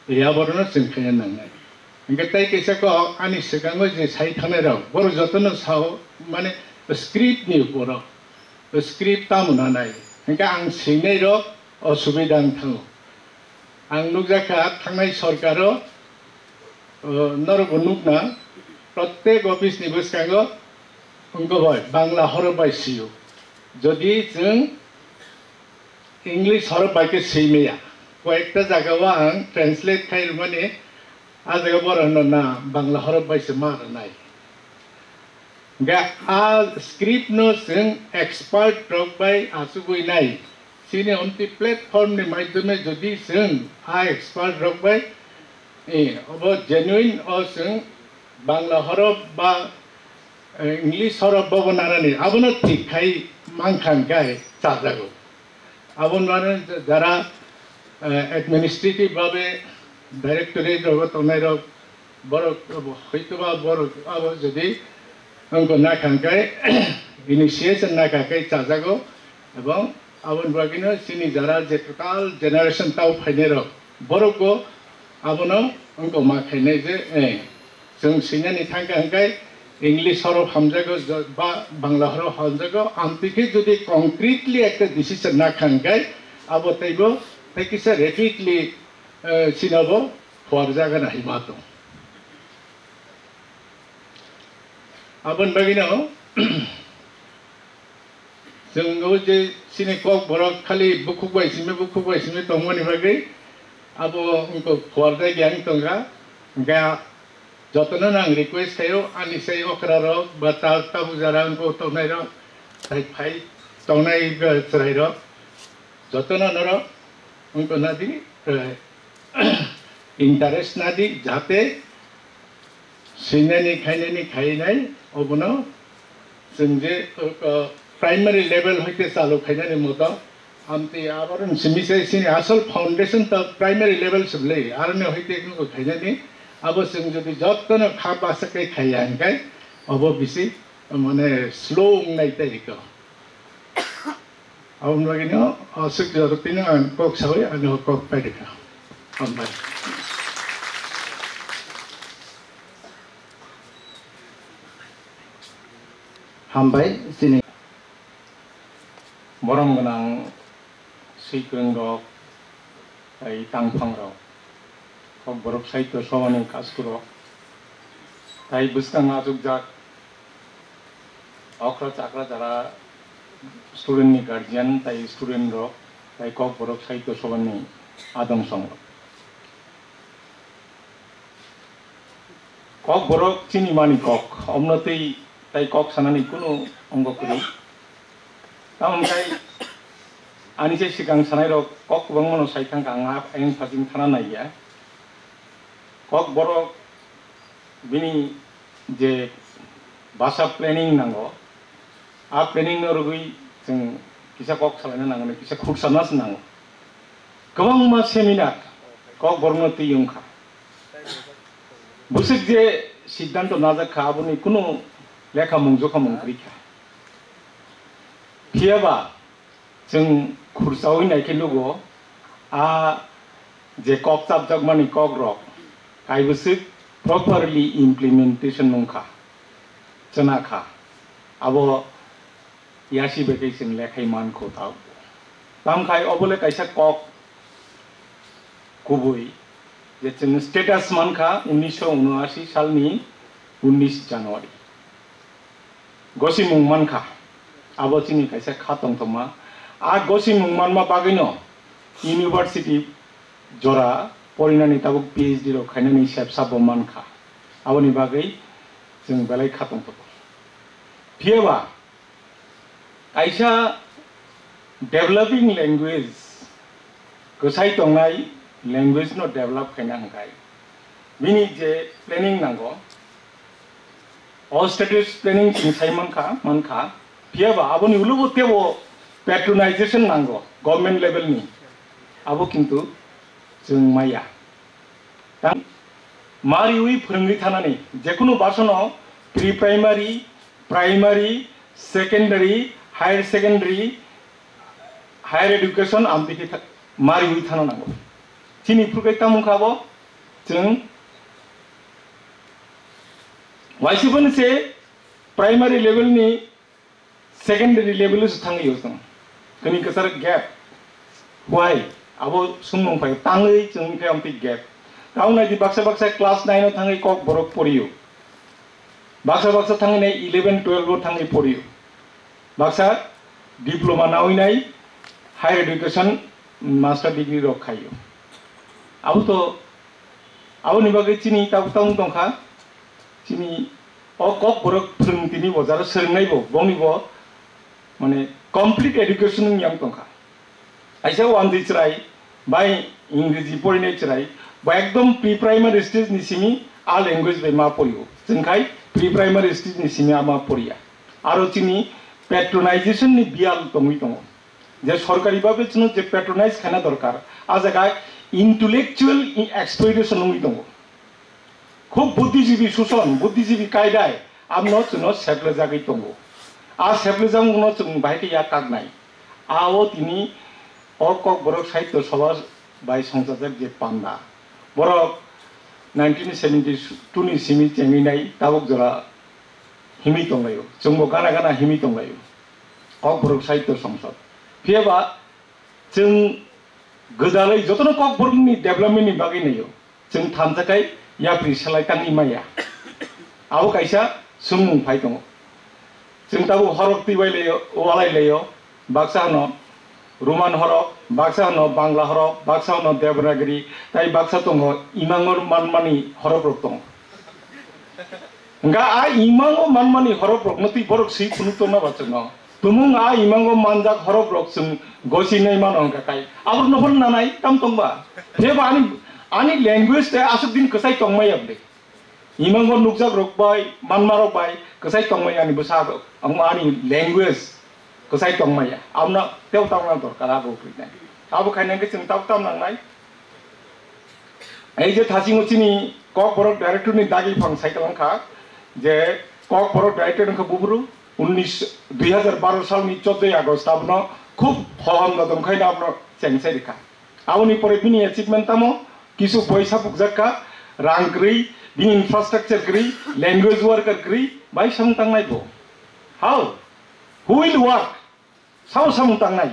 याबरनो जों खायना नांनाय हंगाय ताइ कैसाको आनि सिगाङो जे साइ थानाय राव बर जतनो साव माने स्क्रिप्ट नि बर स्क्रिप्ट तामुना नाय हंगाय आं सिनै र असुबिदा थाङो आं नुकजाका थांनाय सरकारो नरगो नुकना प्रत्येक ऑफिस नि बसकांगो अंगो भाई बांग्ला हरबाय सियो जदि जों इंग्लिश हरबाय के सैमेया कयेकटा जागाव आं ट्रांसलेट खाइ माने आ जागा बरनो ना बांग्ला हरबाय से मार नाय गा आ स्क्रिप्ट नो जों एक्सपर्ट रबाय आसुगै नाय सिनि अन्ति प्लेटफर्म नि माध्यमे जदि जों आ एक्सपर्ट रबाय अब जेन्युइन जों बांग्ला हरफ बा इंग्लिश सरब बनानानै आबोनो थिखाय मांखांगाय जाजागौ आबोनो जारा एडमिनिस्ट्रेटिव भाबे डाइरेक्टरेट तंनाय बर हयतोबा बर आबो जुदि अंको नाखांगाय इनिशिएशन नाखांगाय जाजागौ एवं आबोन बागिनो सिनि जारा जे टोटाल जेनारेशन ताव फाइनेरो बरको आबोनो अंको माखायनाय जे जों सिनानि थांगांगाय इंग्लिश हरो हमजागो बा बांला हरो हमजागो आमतिके जुदि कॉन्क्रीटली एक डिसीजन ना खांगाय आबो तैबो तैकिसा रेपिडली सिनाबो फरजागोन हिमातो आबोन बागिनो जोंगो जे सिनि कक बरक खाली बुखुबायसिमे तंमनि बागै आबो उनको फरजाय ग्यान तंगा गा जतन नां रिक्वेस्ट खायो आनि से ओकरा रो बता ताबु जरा उनको तंनाय रो फाइ तंनाय गसराय रो जतन नरो उनको नादि इंटरेस्ट नादि जाते सिनानि खायनाय अबनो जोंजे प्राइमरी लेवल होते चालू खायनानि मत आमति आबरन सिमिसे सिनि आसल फाउंडेशन त प्राइमरी लेवल सबले आरने होते उनको खायनानि अब जों जुदि जतन खाबासकै खाइहांगाय अब बिसि माने स्लो नाइताइको अब नगिनो असुक जरतिनो आन कोक सबै आन कोक पाइदिका अम्बाय हामबाय सिनि बरम गोनां सैख्रों रक आई तांफां रक बरफ साहित्य सभानि काजखौ ताई बुसकां आजुक जाक अख्रा चाक्रा जारा स्टूडेंट नि गार्जियन ताई स्टूडेंट रक ताई कक बरफ साहित्य सभानि आदम संग कक बरफ चिनी मानि कक अमनतै ताई कक सानानि कुनु अंग करि तामखाय आनि जे सिगां सानाय रक कक बंमनो साइथां गांगा आयन फाजिं थाना नायया कक बरक बिनी जे भाषा प्लेनिंग नांगौ आ प्लेनिंग नरगुई जों किसा कक सालायनो नांगौ किसा खुरसानासो नांगौ गोबां मा सेमिनार कक बरनो तियंखा बुसुक जे सिद्धांत नाजाखा आबुनि कुनु लेखा मुंजखा मुंग्रिखा फियाबा जों खुरसावै नायखे लुगो आ जे कक साबजक मानि कक रक कायबसुक properly implementation नंखा चनाखा अब यासी बेकेसन लेखाय मान को ताव तामखाय अबले कायसा कक गुबै जे जों स्टेटास मानखा 1979 सालनि 19 जानुवारि गसिमुं मानखा अब चिनि कायसा खातं तमा आ गसिमुं मानमा बागैनो इउनिभार्सिटी जरा परिनानि ताबुक PhD रो खायनानि सेबसाबो मानखा आवनि बागै जों बेलाय खातं तको फियबा कायसा डेभलपिंग लैंग्वेज गोसाय तंनाय लैंग्वेज नो डेभलप खायना हंगाय बिनि जे प्लेनिंग नांगो ऑल स्टेटस प्लेनिंग सिंसाय मानखा फियबा आबनि उलुबो तेबो पैट्रोनाइजेशन नांगो गवर्नमेंट लेवल नि आबो किन्तु जों माया दा मारिउइ फोरोंगिरि थानानै जेकुनु बासनाव pre primary primary secondary higher secondary higher education आमबिके मारिउइ थाना नांगौ थिनि फुरगै तामुखाबो जों वाइसिबन से प्राइमारि लेवल नि सेकेंडारि लेवल से थांगियो जों कनि कसर गैप व्हाई अब सुंगं फाय तांगै जोंनि आमति गैप गावनाय दि बाक्सा क्लास 9 आव थांगै कक बरक पढियो बाक्सा थांगै 11 12 आव थांगै पढियो बाक्सा डिप्लोमा नावैनाय हायर एडुकेशन मास्टर डिग्री रखायो अब तो अब निबागै चिनि ताउतां दंखा चिनि अ कक बरक फोरोंगिरिनि बजार सोलोंनायबो बंनिबो माने कंप्लीट एडुकेशन याम दंखा आइसा वान दिचराय बाय इंग्रेजी पढ़िनाय चराय बा एकदम प्री प्राइमारी स्टेज निसिमी आ लैंग्वेज बे मा पढ़ियो जोंखाय प्रि प्राइमारि स्टेजनि सिङा आमा पड़िया आरो जोंनि पेट्रनाइजेशननि बियाल दङै दङ जे सरकारिभाबे जों जे पेट्रनाइज खाना दरकार आ जायगा इंटेलेक्चुअल एक्सप्लयटेशन नङै दङ खूब बुद्धिजीवी शोषण बुद्धिजीवी कायदाय आमनो जों सेप्लेजागै दङ आ सेप्लेजांनो जों बाहायके या कागनाय आओ तिनी कक बरक साहित्य सभा बाय संजाजाक जे पान्दा बरक 1972 नि सिमी चेंगिनाय दाबक जरा हिमी दंलायो जोंबो गाना गाना हिमी दंलायो कक बरक साहित्य संसद फियाबा जों गोदालै जतन कक बरकनि डेभलपमेन्टनि बागै नायो जों थामजाखाय याप्रि सालायतांनि माया आओ कायसा सुमुं फाय दङ जों दाबो हरक तिबायलायो वालायलायो बाक्सा न रोमान हरक बाक्सा न बांला हरक बाक्सा न देवनागरी ताई बाक्सा दङ इमांगर मानमानि हरक रक दङ आ इमांगो मानमानि हरक रक नति बरक सै खुनुतो ना बाचनो तुमुं आ इमांगो मानजाक हरक रक जों गसिनै मानो काकाय आबर नहर नानाय ताम तंबा फेबा आनि लैंग्वेज ते आसुक दिन कसाय तंमाय abde इमांगो नुकजाक रक बाय मानमा रक बाय कसाय तंमाय आनि बसाग आनि लैंग्वेज कसाय तंमाया आमना तेव तावना दरकार आबो फैनाय आबो खायनांगे जों ताव ताम नांनाय এই যে थासिङोचिनि कक बरक डाइरेक्टरनि दागि फां साइकलांखा जे कक बरक डाइरेक्टरखौ बुबुरु 2012 सालनि 14 आगस्ट आबनो खूब फहम दंखायना आबनो चेंगसाय रेखा आवनि परे बिनि अचिभमेन्ट तामो किसु पैसा बुकजाका रां ग्रै बिनि इन्फ्रास्ट्राक्चर ग्रै लैंग्वेज वर्कर ग्रै बाय समतांनाय बो हाउ हु विल वर्क साव समतांनाय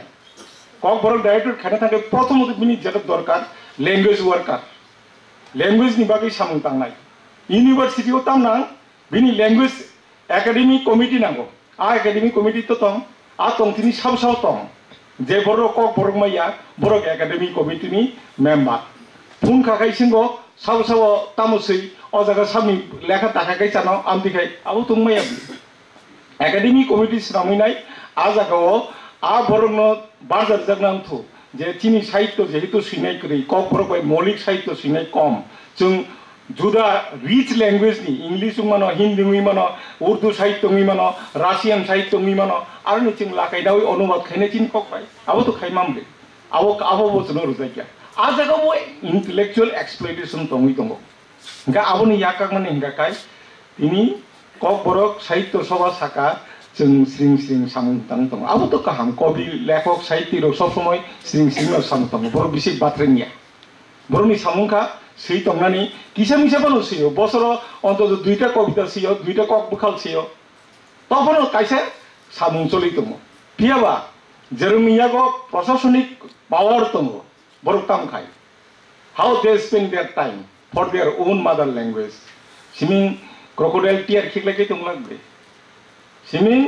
कक बरक डाइरेक्टर खाना थांगे प्रथमत बिनि जेट दरकार लैंग्वेज वर्कर लैंग्वेज नि बागै समतांनाय यूनिवर्सिटी ओ तामना बिनि लैंग्वेज एकेडमी कमिटी नांगो आ एकेडमी कमिटी तो तम आ तंथिनि साव साव तम जे बरक कक बरक माया बरक एकेडमी कमिटी नि मेंबर फुन खाखाय सिंगो साव साव तामसै अ जागा सामनि लेखा ताखाखाय जानो आमदिखाय आबो तंमाया एकेडमी कमिटी स्रामिनाय आ जागाओ आ बरकनो बाजार जागनांथु जे तिनी साहित्य जेहेतु सिनाय करै कक बरक बाय मौलिक साहित्य सिनाय कम जों जुदा रिच लैंग्वेज नि इंग्लिश मानो हिंदी मानो उर्दू साहित्य मानो राशियन साहित्य मानो आरो नि जों लाखायदाव अनुवाद खायनाय तिन कक बाय आबो तो खायमामले आबो बोजनो रुजायया आ जागाओ इंटेलेक्चुअल एक्सप्लयटेशन दंगै दङ गा आबोनि याकागमानि हिंगाखाय तिनी कक बरक साहित्य सभा साका जों स्रिं स्रिं सामुंतां दं आबो तो काहाम कवि लेखक साहित्यिक सब समय स्रिं स्रिं सामुंतां बर बिसि बाथ्रानिया बरनि सामुंखा सै तंनानि किसा मिसा बनो सियो बसर अन्तत दुईटा कविता सियो दुईटा कक बुखाल सियो तबनो कायसे सामुं चलि दङ पियाबा जेरमियागो प्रशासनिक पावर दङ बरकताम खाय how they spend their time for their own mother language सिमिं क्रोकोडाइल टियर खिगलाके दंलागबे सिमिं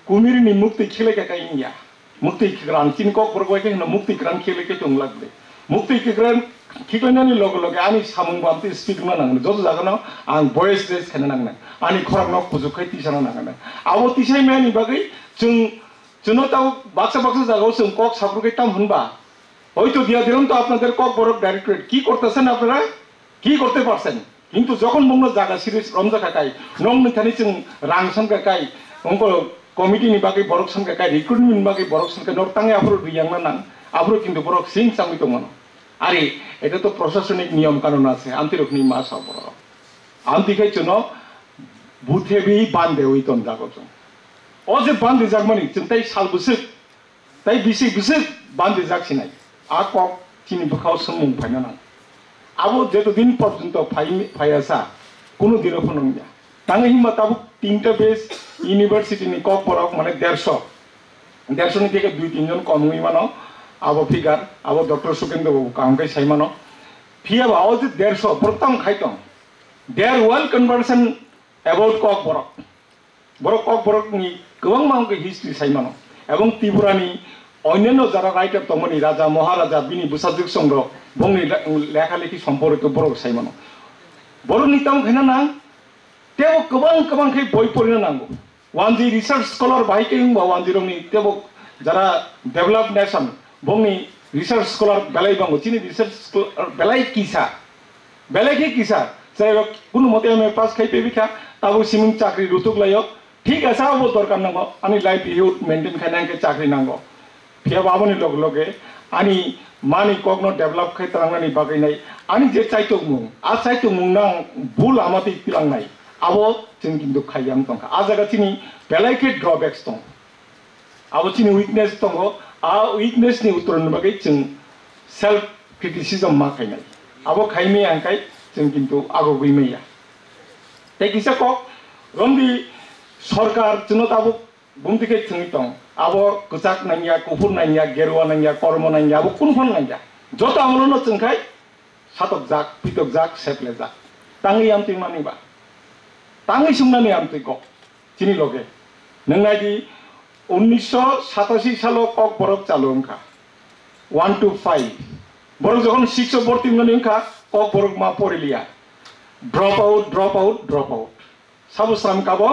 कुमिरनि मुक्ति खिगलाके कायनिया मुक्ति खिग्रान तिन कक बरगवाके न मुक्ति ग्रान खिगलाके दंलागबे मुक्ति खिग्रान खिगलानानि लगे लगे आनि सामुं बामते स्पीड ना नांगो जतो जागोन आं वॉइस ड्रेस खाना नांगो आनि खराक न खुजुखाय तिसाना नांगो आबो तिसाय मेनि बागै जों ताव बाक्सा जागाव जों कक साब्रुके ताम होनबा হয়তো দিয়া দিলাম তো আপনাদের কক বরক ডাইরেক্টরেট কি করতেছেন আপনারা কি করতে পারছেন কিন্তু যখন বঙ্গ জায়গা সিরিজ রমজা কাকাই নং নিথানি जों রাং সানকাকাই অঙ্ক কমিটিনি বাকি বরক সানকাকাই রিক্রুটমেন্ট বাকি বরক সানকা নরতাঙে আফরো রিয়াংনা নাং আফরো কিন্তু বরক সিং সাংগি দমন আরে এটা তো প্রশাসনিক নিয়ম কানুন আছে আন্তরিকনি মা সবর আন্তিখাই জন্য বুথেবি বান্দে ওইতন জাগো অজে বান্দে জাগমানি जों তাই সালবুসে তাই বিসি বান্দে জাগছিনাই आ कक तिनी बुखाव समूं फायना नां आबो जेतो दिन पर्यंत फायासा कोनो दिन फनंगिया तांगे हिमा ताबु तीनटा बेस यूनिवर्सिटी नि कक बरक माने 150 नि থেকে 2-3 জন কমই মানো आबो फिगार आबो डॉक्टर सुकेंद्र बाबू कांगे साइमानो फिया बाओ जे 150 प्रथम खाइतम देयर वेल कन्वर्सन अबाउट कक बरक नि गोबां मांगे हिस्ट्री साइमानो एवं त्रिपुरानि अन्यान्य যারা রাইটার তমনি রাজা মহারাজা বিনি বুসাদিক সংগ্রহ বংনি লেখালেখি সম্পর্কে বড় সাইমানো বড় নিতাম খাইনা না তেও গোबां খাই বই পড়িনা নাंगौ ওয়ানজি রিসার্চ স্কলার বাহিকে বা ওয়ানজি রংনি তেও যারা ডেভেলপ নেশন বংনি রিসার্চ স্কলার বেলাই বাंगौ চিনি রিসার্চ স্কলার বেলাই কিসা বেলাই কি কিসা যাই কোনো মতে আমি পাস খাই পেবিখা ताबो सिमिं चाकरी रुतुकलायो ठीक আছে আবো দরকার নাঙ্গো আনি লাইভলিহুড মেইনটেইন খাইনাंगे চাকরি নাঙ্গো ফিয়া বাবনি লগ লগে আনি मानी कग्नो डेभलप खाय तलांगनानि बागैनाय आनि जे चाइतो मुं आ चाइतो मुं नां भुल आमाति पिलांनाय आबो जों किन्तु खायाम दंखा आ जागाथिनि बेलायके ड्रबेक्स दं आबो थिनि उइकनेस दङ आ उइकनेसनि उत्तरनि बागै जों सेल्फ क्रिटिसिजम मा खायनाय आबो खायमे आंखाय जों किन्तु आगो गैमैया ताइ किसा क रंदि सरकार जोंनो ताबो बुंथिके थंगि दं आबो गजाक नांगिया गुफुर नांगिया गेरुवा नांगिया कर्म नांगिया आबो कुनफोन नांगिया जत आमलोनो जोंखाय सातक जाक पितक जाक सेपले जाक तांगि आमति मानिबा तांगि सुंनानि आमति क चिनि लगे नंगादि 1987 सालो कक बरक चालू अंखा 1 to 5 बरक जखन 6 भर्ती मोन अंखा कक बरक मा परेलिया ड्रप आउट साबो श्रम काबो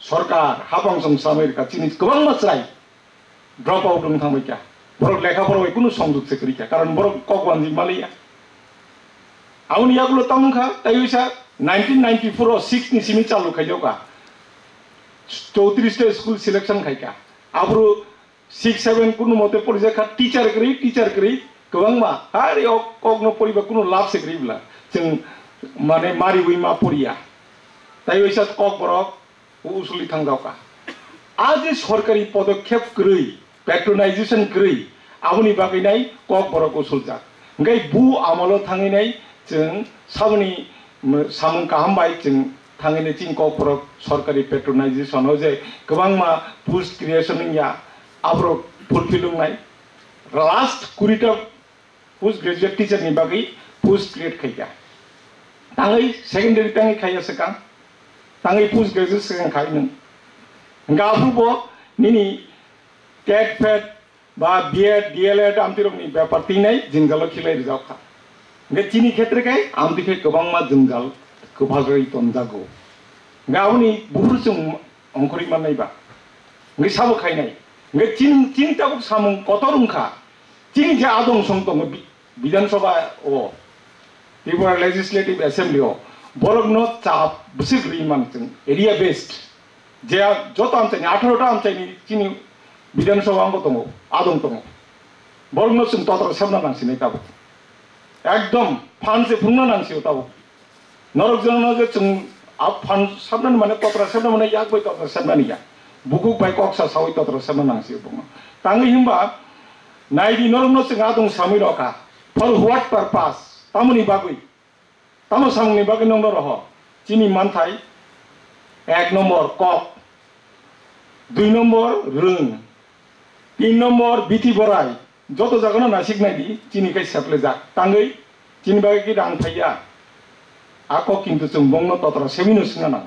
सरकार हाबांजों सामेरिका चिनि गोबां मात्राय ड्रप आउट दं थांबायका बरक लेखा फराय कुनु संजुग सेक्रिका कारण बरक ककवानजि मालिया आउनि यागुलो तामुखा तायुसा 1994 6 नि सिमि चालू खायजोका 34 टे स्कूल सिलेक्शन खायका आब्रु 6 7 कुनु मते परिजाखा टीचर करी गोबां मा आरे ककनो परिबा कुनु लाभ सेक्रिब्ला जों माने मारि बुइमा परिया तायुसा कक बरक उसुलि थांगावका आज सरकारी पदक्षेप गरै पेट्रोनाइजेशन गरै आबुनि बागैनाय कक बरक उसुलजा ओंखाय बु आमलो थांगिनाय जों साबनि सामुं काहामबाय जों थांगिनाय चिं कक बरक सरकारी पेट्रोनाइजेशन हो जे गोबां मा पोस्ट क्रिएशन या आब्रो फुलफिलुंनाय लास्ट 20 पोस्ट ग्रेजुएट टीचर नि बागै पोस्ट क्रिएट खायगा तांगै सेकेंडरी तांगै खायसो का तांगै पोस्ट ग्रेजुएट सेकेंड खाय नों गाबुबो निनि टेट फेट बा बीएड डीएलएड आमतिरमनि ब्यापार तिनाय जिंगाल खिलाय रिजावखा गे चिनि क्षेत्रखाय आमतिखे गोबां मा जिंगाल गोबागै तनजागौ गावनि बुहुर जों अंखरि माननायबा गे साबो खायनाय गे चिन ताबो सामुं कतरुंखा चिनि जे आदं सं दङ विधानसभा ओ त्रिपुरा लेजिस्लेटिव एसेम्बली ओ बरगनो चाप बुसिग्रि मानजों एरिया बेस्ड जे जत आमचाइनि 18टा आमचाइनि चिनि विधानसभा अंग दङ आदं दङ बरगनो जों तत्र सेबना नांसिनाय ताबो एकदम फानसे फुंना नांसियो ताबो नरक जोंनो जे जों आप फान साबनान माने तत्र सेबना माने याक बाय तत्र सेबनानि या बुकुक बाय कक्सा सावै तत्र सेबना नांसियो बुङो तांगै हिमबा नायदि नरकनो जों आदं सामै रका फर व्हाट पर्पस तामुनि बागै तामो सामुनि बागै नंग रह चिनि मानथाय 1 नम्बर कक 2 नम्बर रों 3 नम्बर बिथि बराय जत जागोन नासिक नायदि चिनिखाय सेपले जा तांगै चिनि बागै कि रां थाया आको किन्तु जों बंनो तत्र सेमिनार सुना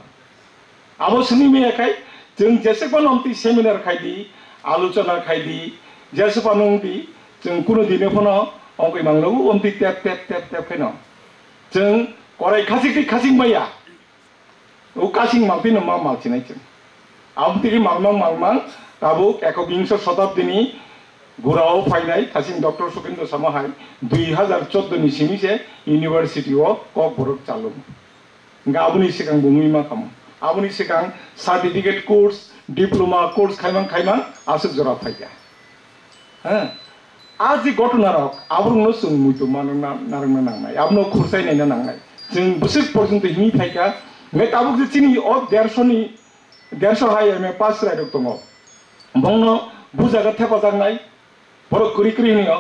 आबो सुनि मेखाय जों जेसेबां नमति सेमिनार खायदि आलोचना खायदि जेसेबां नंदि जों कुनु दिने फनो अंकै मांगलौ अमति टेप फैनो जों करै खासिं माया ओ कासिं मालतिनो मा मालतिनाय जों आमतिनि मालमां ताबो एकबिंश शताब्दीनि गुराव फायनाय कासिं डॉक्टर सुकेन्द्र सामाहाय 2014 नि सिमिसे यूनिवर्सिटी ऑफ कक बरक चालु गाबुनि सिगां बुङै मा खाम आबुनि सिगां सर्टिफिकेट कोर्स डिप्लोमा कोर्स खायमां आसुक जरा फायगा ह आज घटना रक आब्रुनो जों मुइतो मानना नारंना नांनाय आबनो खुरसायनायना नांनाय जों बोसोर पर्यन्त हिनि फायगा मे ताबुक जे चिनि अ 150 हाय एमए पास रायदक दङ बंनो बुजागा थेपा जानाय बर करिकरिनियो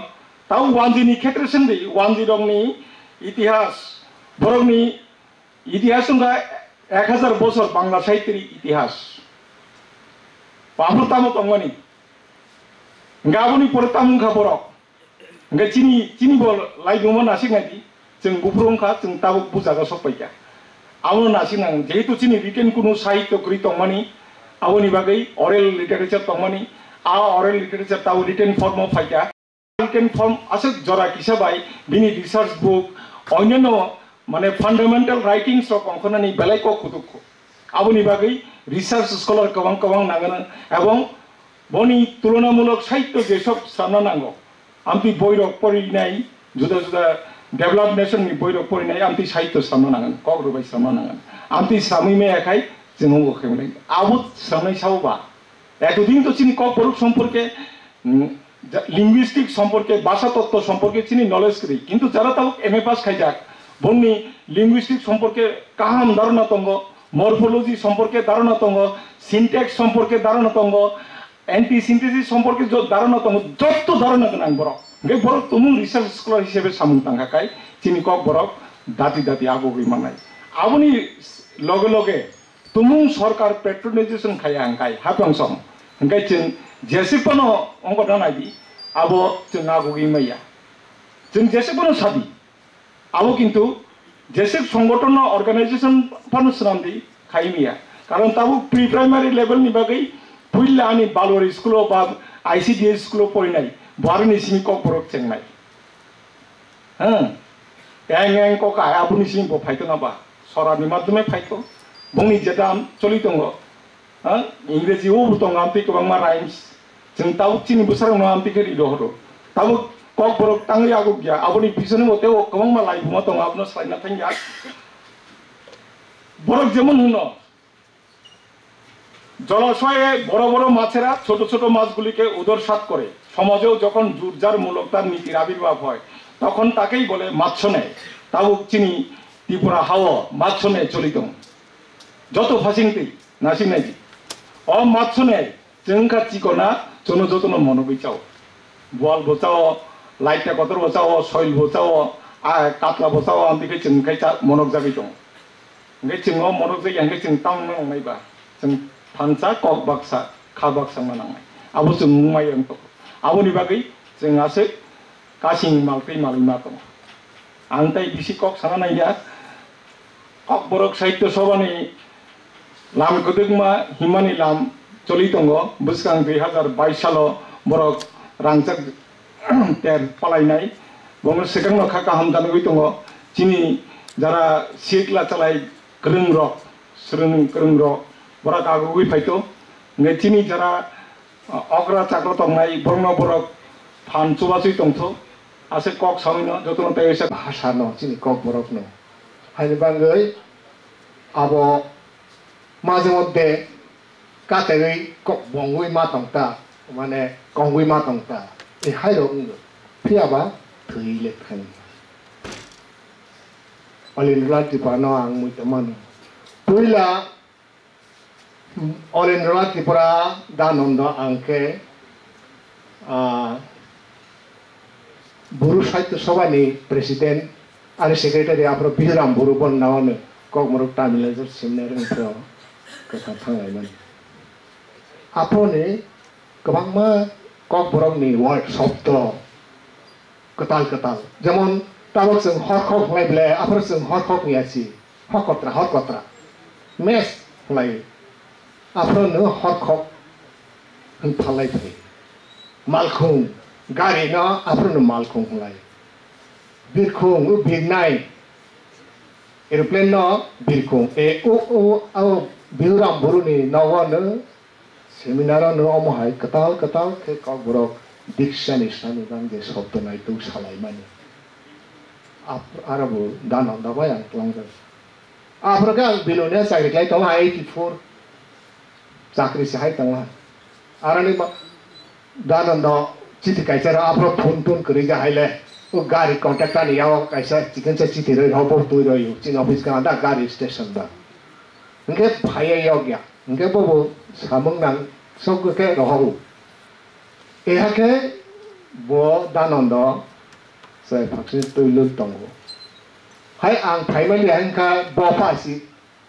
ताउ वानजिनि क्षेत्र सोंदै वानजिरंनि इतिहास बरगनि इतिहास संगा 1000 बছর बांला साहित्यनि इतिहास पामुतामो तंगनि गाबुनि परतामुखा बरक गे चिनि बल लाइगुमा नासिनायदि जों गुफ्रोंखा जों ताबो बुजागा सपायका आवनो नासिनां जेहेतु चिनि रिटेन कुनु साहित्य कृत तंगनि आवनि बागै ओरेल लिटरेचर तंगनि आ ओरेल लिटरेचर ताउ रिटेन फर्म ऑफ फायका रिटेन फर्म असक जरा किसाबाय बिनि रिसर्च बुक अन्यनो माने फंडामेंटल राइटिंग्स रक अंखनानि बेलायको कुतुकु आवनि बागै रिसर्च स्कॉलर कबां नांगोन एवं बनि तुलनामूलक साहित्य जेसब सानना नांगौ आमति बयरक परिनाय जुदा जुदा डेभलप नेशननि बयरक फरायनाय आमथि साहित्य सामनांगोन कक रबाय सामनांगोन आमथि सामै मेयाखाय जों ओखेमले आबो सामनाय सावबा এতদিন তো চিনি কক বড় সম্পর্কে লিঙ্গুইস্টিক সম্পর্কে ভাষা তত্ত্ব সম্পর্কে চিনি নলেজ করি কিন্তু যারা তাও এমএ পাস খাইজাক বন্নি লিঙ্গুইস্টিক সম্পর্কে কাহাম ধারণা তঙ্গ মরফোলজি সম্পর্কে ধারণা তঙ্গ সিনট্যাক্স সম্পর্কে ধারণা তঙ্গ অ্যান্টি সিনথেসিস সম্পর্কে ধারণা তঙ্গ যত ধারণা গোনাं বড় গে বড় তুমু রিসার্চ স্কলার হিসেবে সামুং তাঙ্গাকাই চিনি কক বড় দাতি দাতি আগোগৈ মানাय আবনি লগে লগে तुमुं सरकार पेट्रोनाइजेशन खाया अंकाय हापंसम अंकाय जों जेसेपनो अंग दानायदि आबो जों आगोगै मैया जों जेसेपनो साबि आबो किन्तु जेसे संगठन अर्गानाइजेशन फानो सनामदि खायमिया कारण ताबो प्री प्राइमारी लेवल नि बागै पुइलानि बालवारि स्कुल बा आईसीडीएस स्कुल फरायनाय बारनि सिनि कक बरक चेंनाय एं एं कक आबुनि सिनि बो फायतो नाबा सरानि माध्यमे फायतो बुंनि जेटा चलि दङ इंराजि ओ दङ आमथि गोबां राइम्स जों ताव चिनि बोसोराव न आमथि केरि दहरो ताव कक बरक ताङै आगु गया आबनि पिछने मते गोबां मा लाइफमा दङ आपनो साइना थांया बरक जेमन हुनो জলাশয়ে বড় বড় মাছেরা ছোট ছোট মাছগুলিকে উদরসাৎ করে সমাজেও যখন জুরজার মূলকতার নীতির আবির্ভাব হয় তখন তাকেই বলে মাছনে তাও চিনি ত্রিপুরা হাওয়া মাছনে চলিত যত ফাসিংতি নাসিনাইজি অ মাছনে जोंखा चिकना जन जतन मनबैचाओ बोल बचाओ लाइटा कतर बचाओ सइल बचाओ कातला बचाओ आमदिके जोंखाय मनक जागै दं ओंखाय जोङो मनक जायो ओंखाय जों टाउन नांनायबा जों फानसा कक बाक्सा खा बाक्सा नांनाय आबो जों मुमाय अंत आबोनि बागै जोंहासो कासिं मालखै मालिमा दं आंताय बिसि कक साना नायया कक बरक साहित्य सभानि लाम गदगमा हिमानि लाम चलि दङ बोसोरां 2022 सालाव बरक रांचाक तेर पालायनाय बङ सेकां नखा गाहाम जानांगौ दङ चिनि जारा सिटला चालाय गोरों रक सोरों गोरों रक बरक आगुगै फायतो ने चिनि जारा अग्रा चाक्र दंनाय बर्न बरक फान चुबासै दंथो आसे कक सामिनो जतन तायसा भाषा न चिनि कक बरक न हायनि बांगै आबो माजे मध्य कातेगै कक बंगै मा दंता माने कंगै मा दंता ए हायरो फियाबा थैले थां अलिनला टिपानो आं मुइतमान पुइला अलिनला टिपरा दानन्द आंके बुरु साहित्य सभानि प्रेसिडेंट आरो सेक्रेटारि आफ्रो बिराम बुरु बननावनो ककमरक तामिलनाडु सेमिनार इंफ्राव कथा थांनायमोन आपने गोबां मा कक बरकनि वर्ड शब्द कताल कताल जेमन ताबक जों हरखक लाइब्ले आफोर जों हरखक नियासि हरकत्रा मेस लाइ आफोरनो हरखक होनफालाय फै मालखुं गारि न आफोरनो मालखुं लाइ बिरखुं बिरनाय एरोप्लेन न बिरखुं ए ओ बिहुराम बरुनि नवनो सेमिनाराव नो अमहाय कताल कताल के कक बरक दीक्षानि सानिबां जे शब्द नाय दौ सालाय माने आराबो दानन्द बाय आं क्लांगोन आफ्रका आं बिलोनिया साइक्लाय दं 84 चाकरी से हाय दं आरानि दानन्द चिठी कायसार आफ्रो फोन टोन करि जा हायले ओ गाड़ी कांटेक्ट नि याव कायसा चिकन से चिठी रे हबो तुइ रयो चिन ऑफिस का दा गाड़ी स्टेशन दा इनके भाई योग्य इनके बबो सामंग नां सब के रहौ एहाके बो दानन्द से फाक्से तुइलु दंगो हाय आं फाइमालि आंका बफासि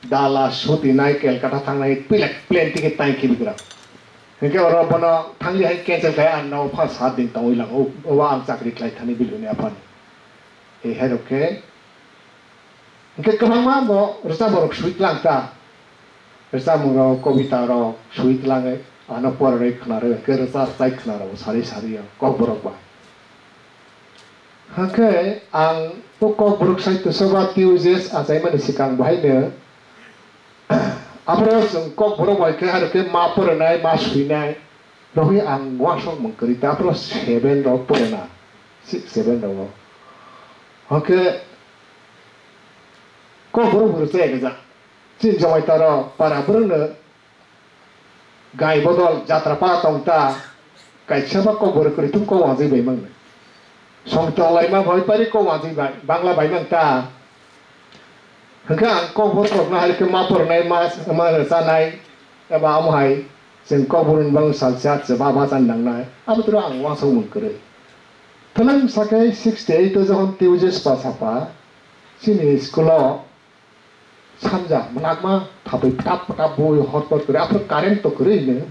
दाला सुति नाय केलकाता थांनाय प्लेन टिकेट ताइ किबिग्रा इनके रबना थांलि हाय कैंसिल खाय आं नाव फा 7 दिन तंगैलां ओ आं चाकरि क्लाय थानि बिलुनि आफान ए हेरके इनके कमांमा बो रसा बरक सुइतलांता रसा मुरो कविता रो सुइतलाङै आनो पररै खनारो के रसा साइ खनारो सारि सारिया कक बरक बा हाके आं तो कक बरक साहित्य सभा टिउजेस आजायमानि सिगां बाहायनो आफरो जों कक बरक बायके हारके मा परनाय मा सुइनाय रहि आं वासक मंकरिता आफरो 7 रो परना 6 7 रो Oke, kok buru-buru saya kerja. Cin jawai taro para berene gai bodol jatra pa tong ta kai siapa kok buru-buru itu kok wajib memang. Song tolai mah boy pari kok wajib bangla memang ta. Hingga kok buru-buru nah hari kemapur nai mas sanai apa amai sen kok buru bang salsat sebab bahasan nang nai. Apa tu ang wasau mengkere. Tenang sakai 68 tahun tiujes pasapa sini sekolah samja menagma tapi tap boy hotpot kere apa karen to kere ini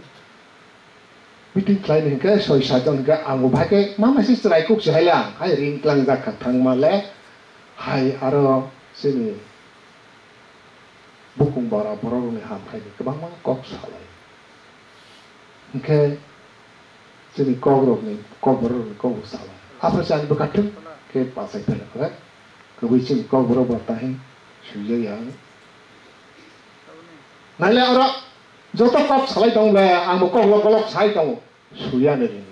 meeting lain hingga soi sajon hingga anggu bagai mama sih serai kuk sehalang hai ring klang zakat thang male hai aro sini bukung bara borong ni ham hai kebang mang kok salai hingga sini kogrok ni kok borong ni kok salai apa sih anda berkata ke pasai pelak kan kebicin kok borong bertahan sudah yang Nale orang jodoh kok salai dong le, amu kok lok salai dong, suya ni ni.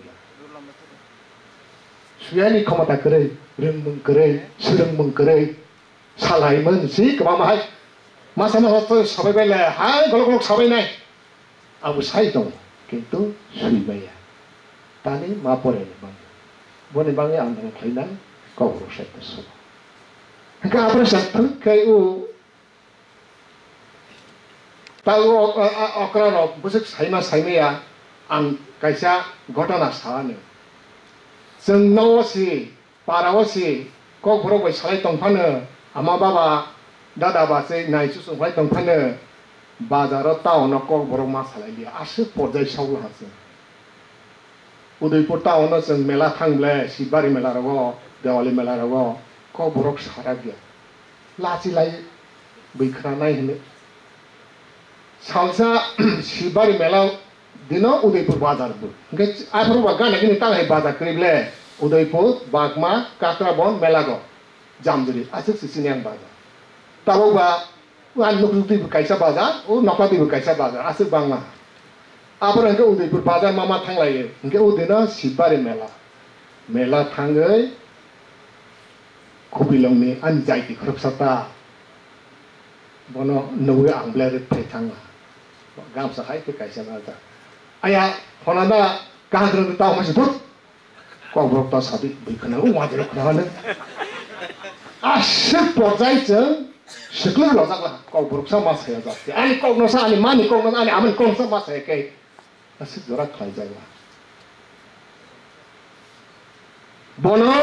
Suya ni kamu tak kerei, rem mengkerei, serem mengkerei, salai men si kemana hai, masa tu sabai bela, hai golok sabai nai, amu salai dong, kintu suya. Tani mapore ni bang, boleh bang ya anda kainan, kau urus itu semua. Hingga apa satu kayu tahu okra busuk saima ang kaisa घटना साने जों नवसी पारावसी कक बरक सालाय दंफानो आमा बाबा दादा बासे नायसु संफाय दंफानो बाजाराव टाउनाव कक बरक मा सालायलिया आसो पर्जाय सावलो हासो उदयपुर टाउनाव जों मेला थांब्ले शिबारि मेला रगो देवाली मेला रगो कक बरक सारा गया लाचिलाय बैखरा नाय होनो सालसा शिबारि मेला दिनो उदयपुर बाजार बो ओंखाय आफोर गाना किनि तांहाय बाजार करिब्ले उदयपुर बागमा काक्राबन मेलागो जामजुरी आसो सिसिनि आं बाजार ताबोबा आन नुकुति कायसा बाजार ओ नकाति कायसा बाजार आसो बांला आफोर ओंखाय उदयपुर बाजार मा थांलायो ओंखाय उदिनो शिबारि मेला थाङै कबिलंनि आन जायति खरबसाता बनो नवे आंब्ले रे थाङा गामसा खाय के कायसा बाजार आया फनादा गांद्रन ताव मासे दुत कब्रकता साबि बैखना वाजर खनानो आसे पर्जायजों सिख्ला लजागला कब्रकसा मासाया जाते आनि कग्नसा आनि मानि कग्नसा आनि आमन कग्नसा मासाया के आसे जरा खाय जायला बनो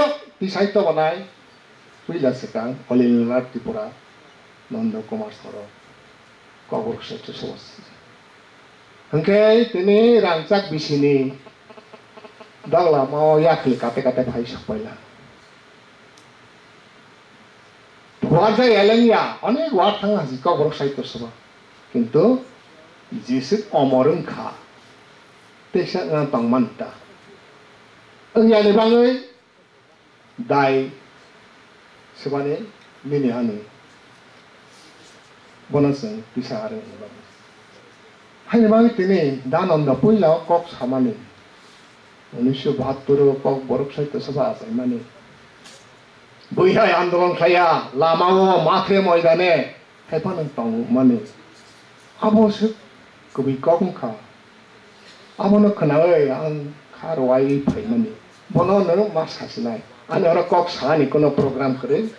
तिसायत बनाय पुइला सेकां हलिला त्रिपुरा नन्द कुमार सर कब्रकसा तसवास Hingga ini rancak di sini, dah lama yakli kata-kata bahaya sepailah. Wajah yang ya, anek wajah tengah jika orang saya itu semua, kintu jisik omoreng kah, tesak ngantang manta. Yang ni bangai, dai, sebenarnya ini ane, bonusnya bisa ada ni bangai. Hai bang ini dananda puila kok samani 1972 kok borok saita sabah samani buihai andolon kaya lamao makre moidane hepanan tong mani abos kubi kok ka amono kanawe an karwai phai mani bono no mas hasilai an ora kok sani kono program kare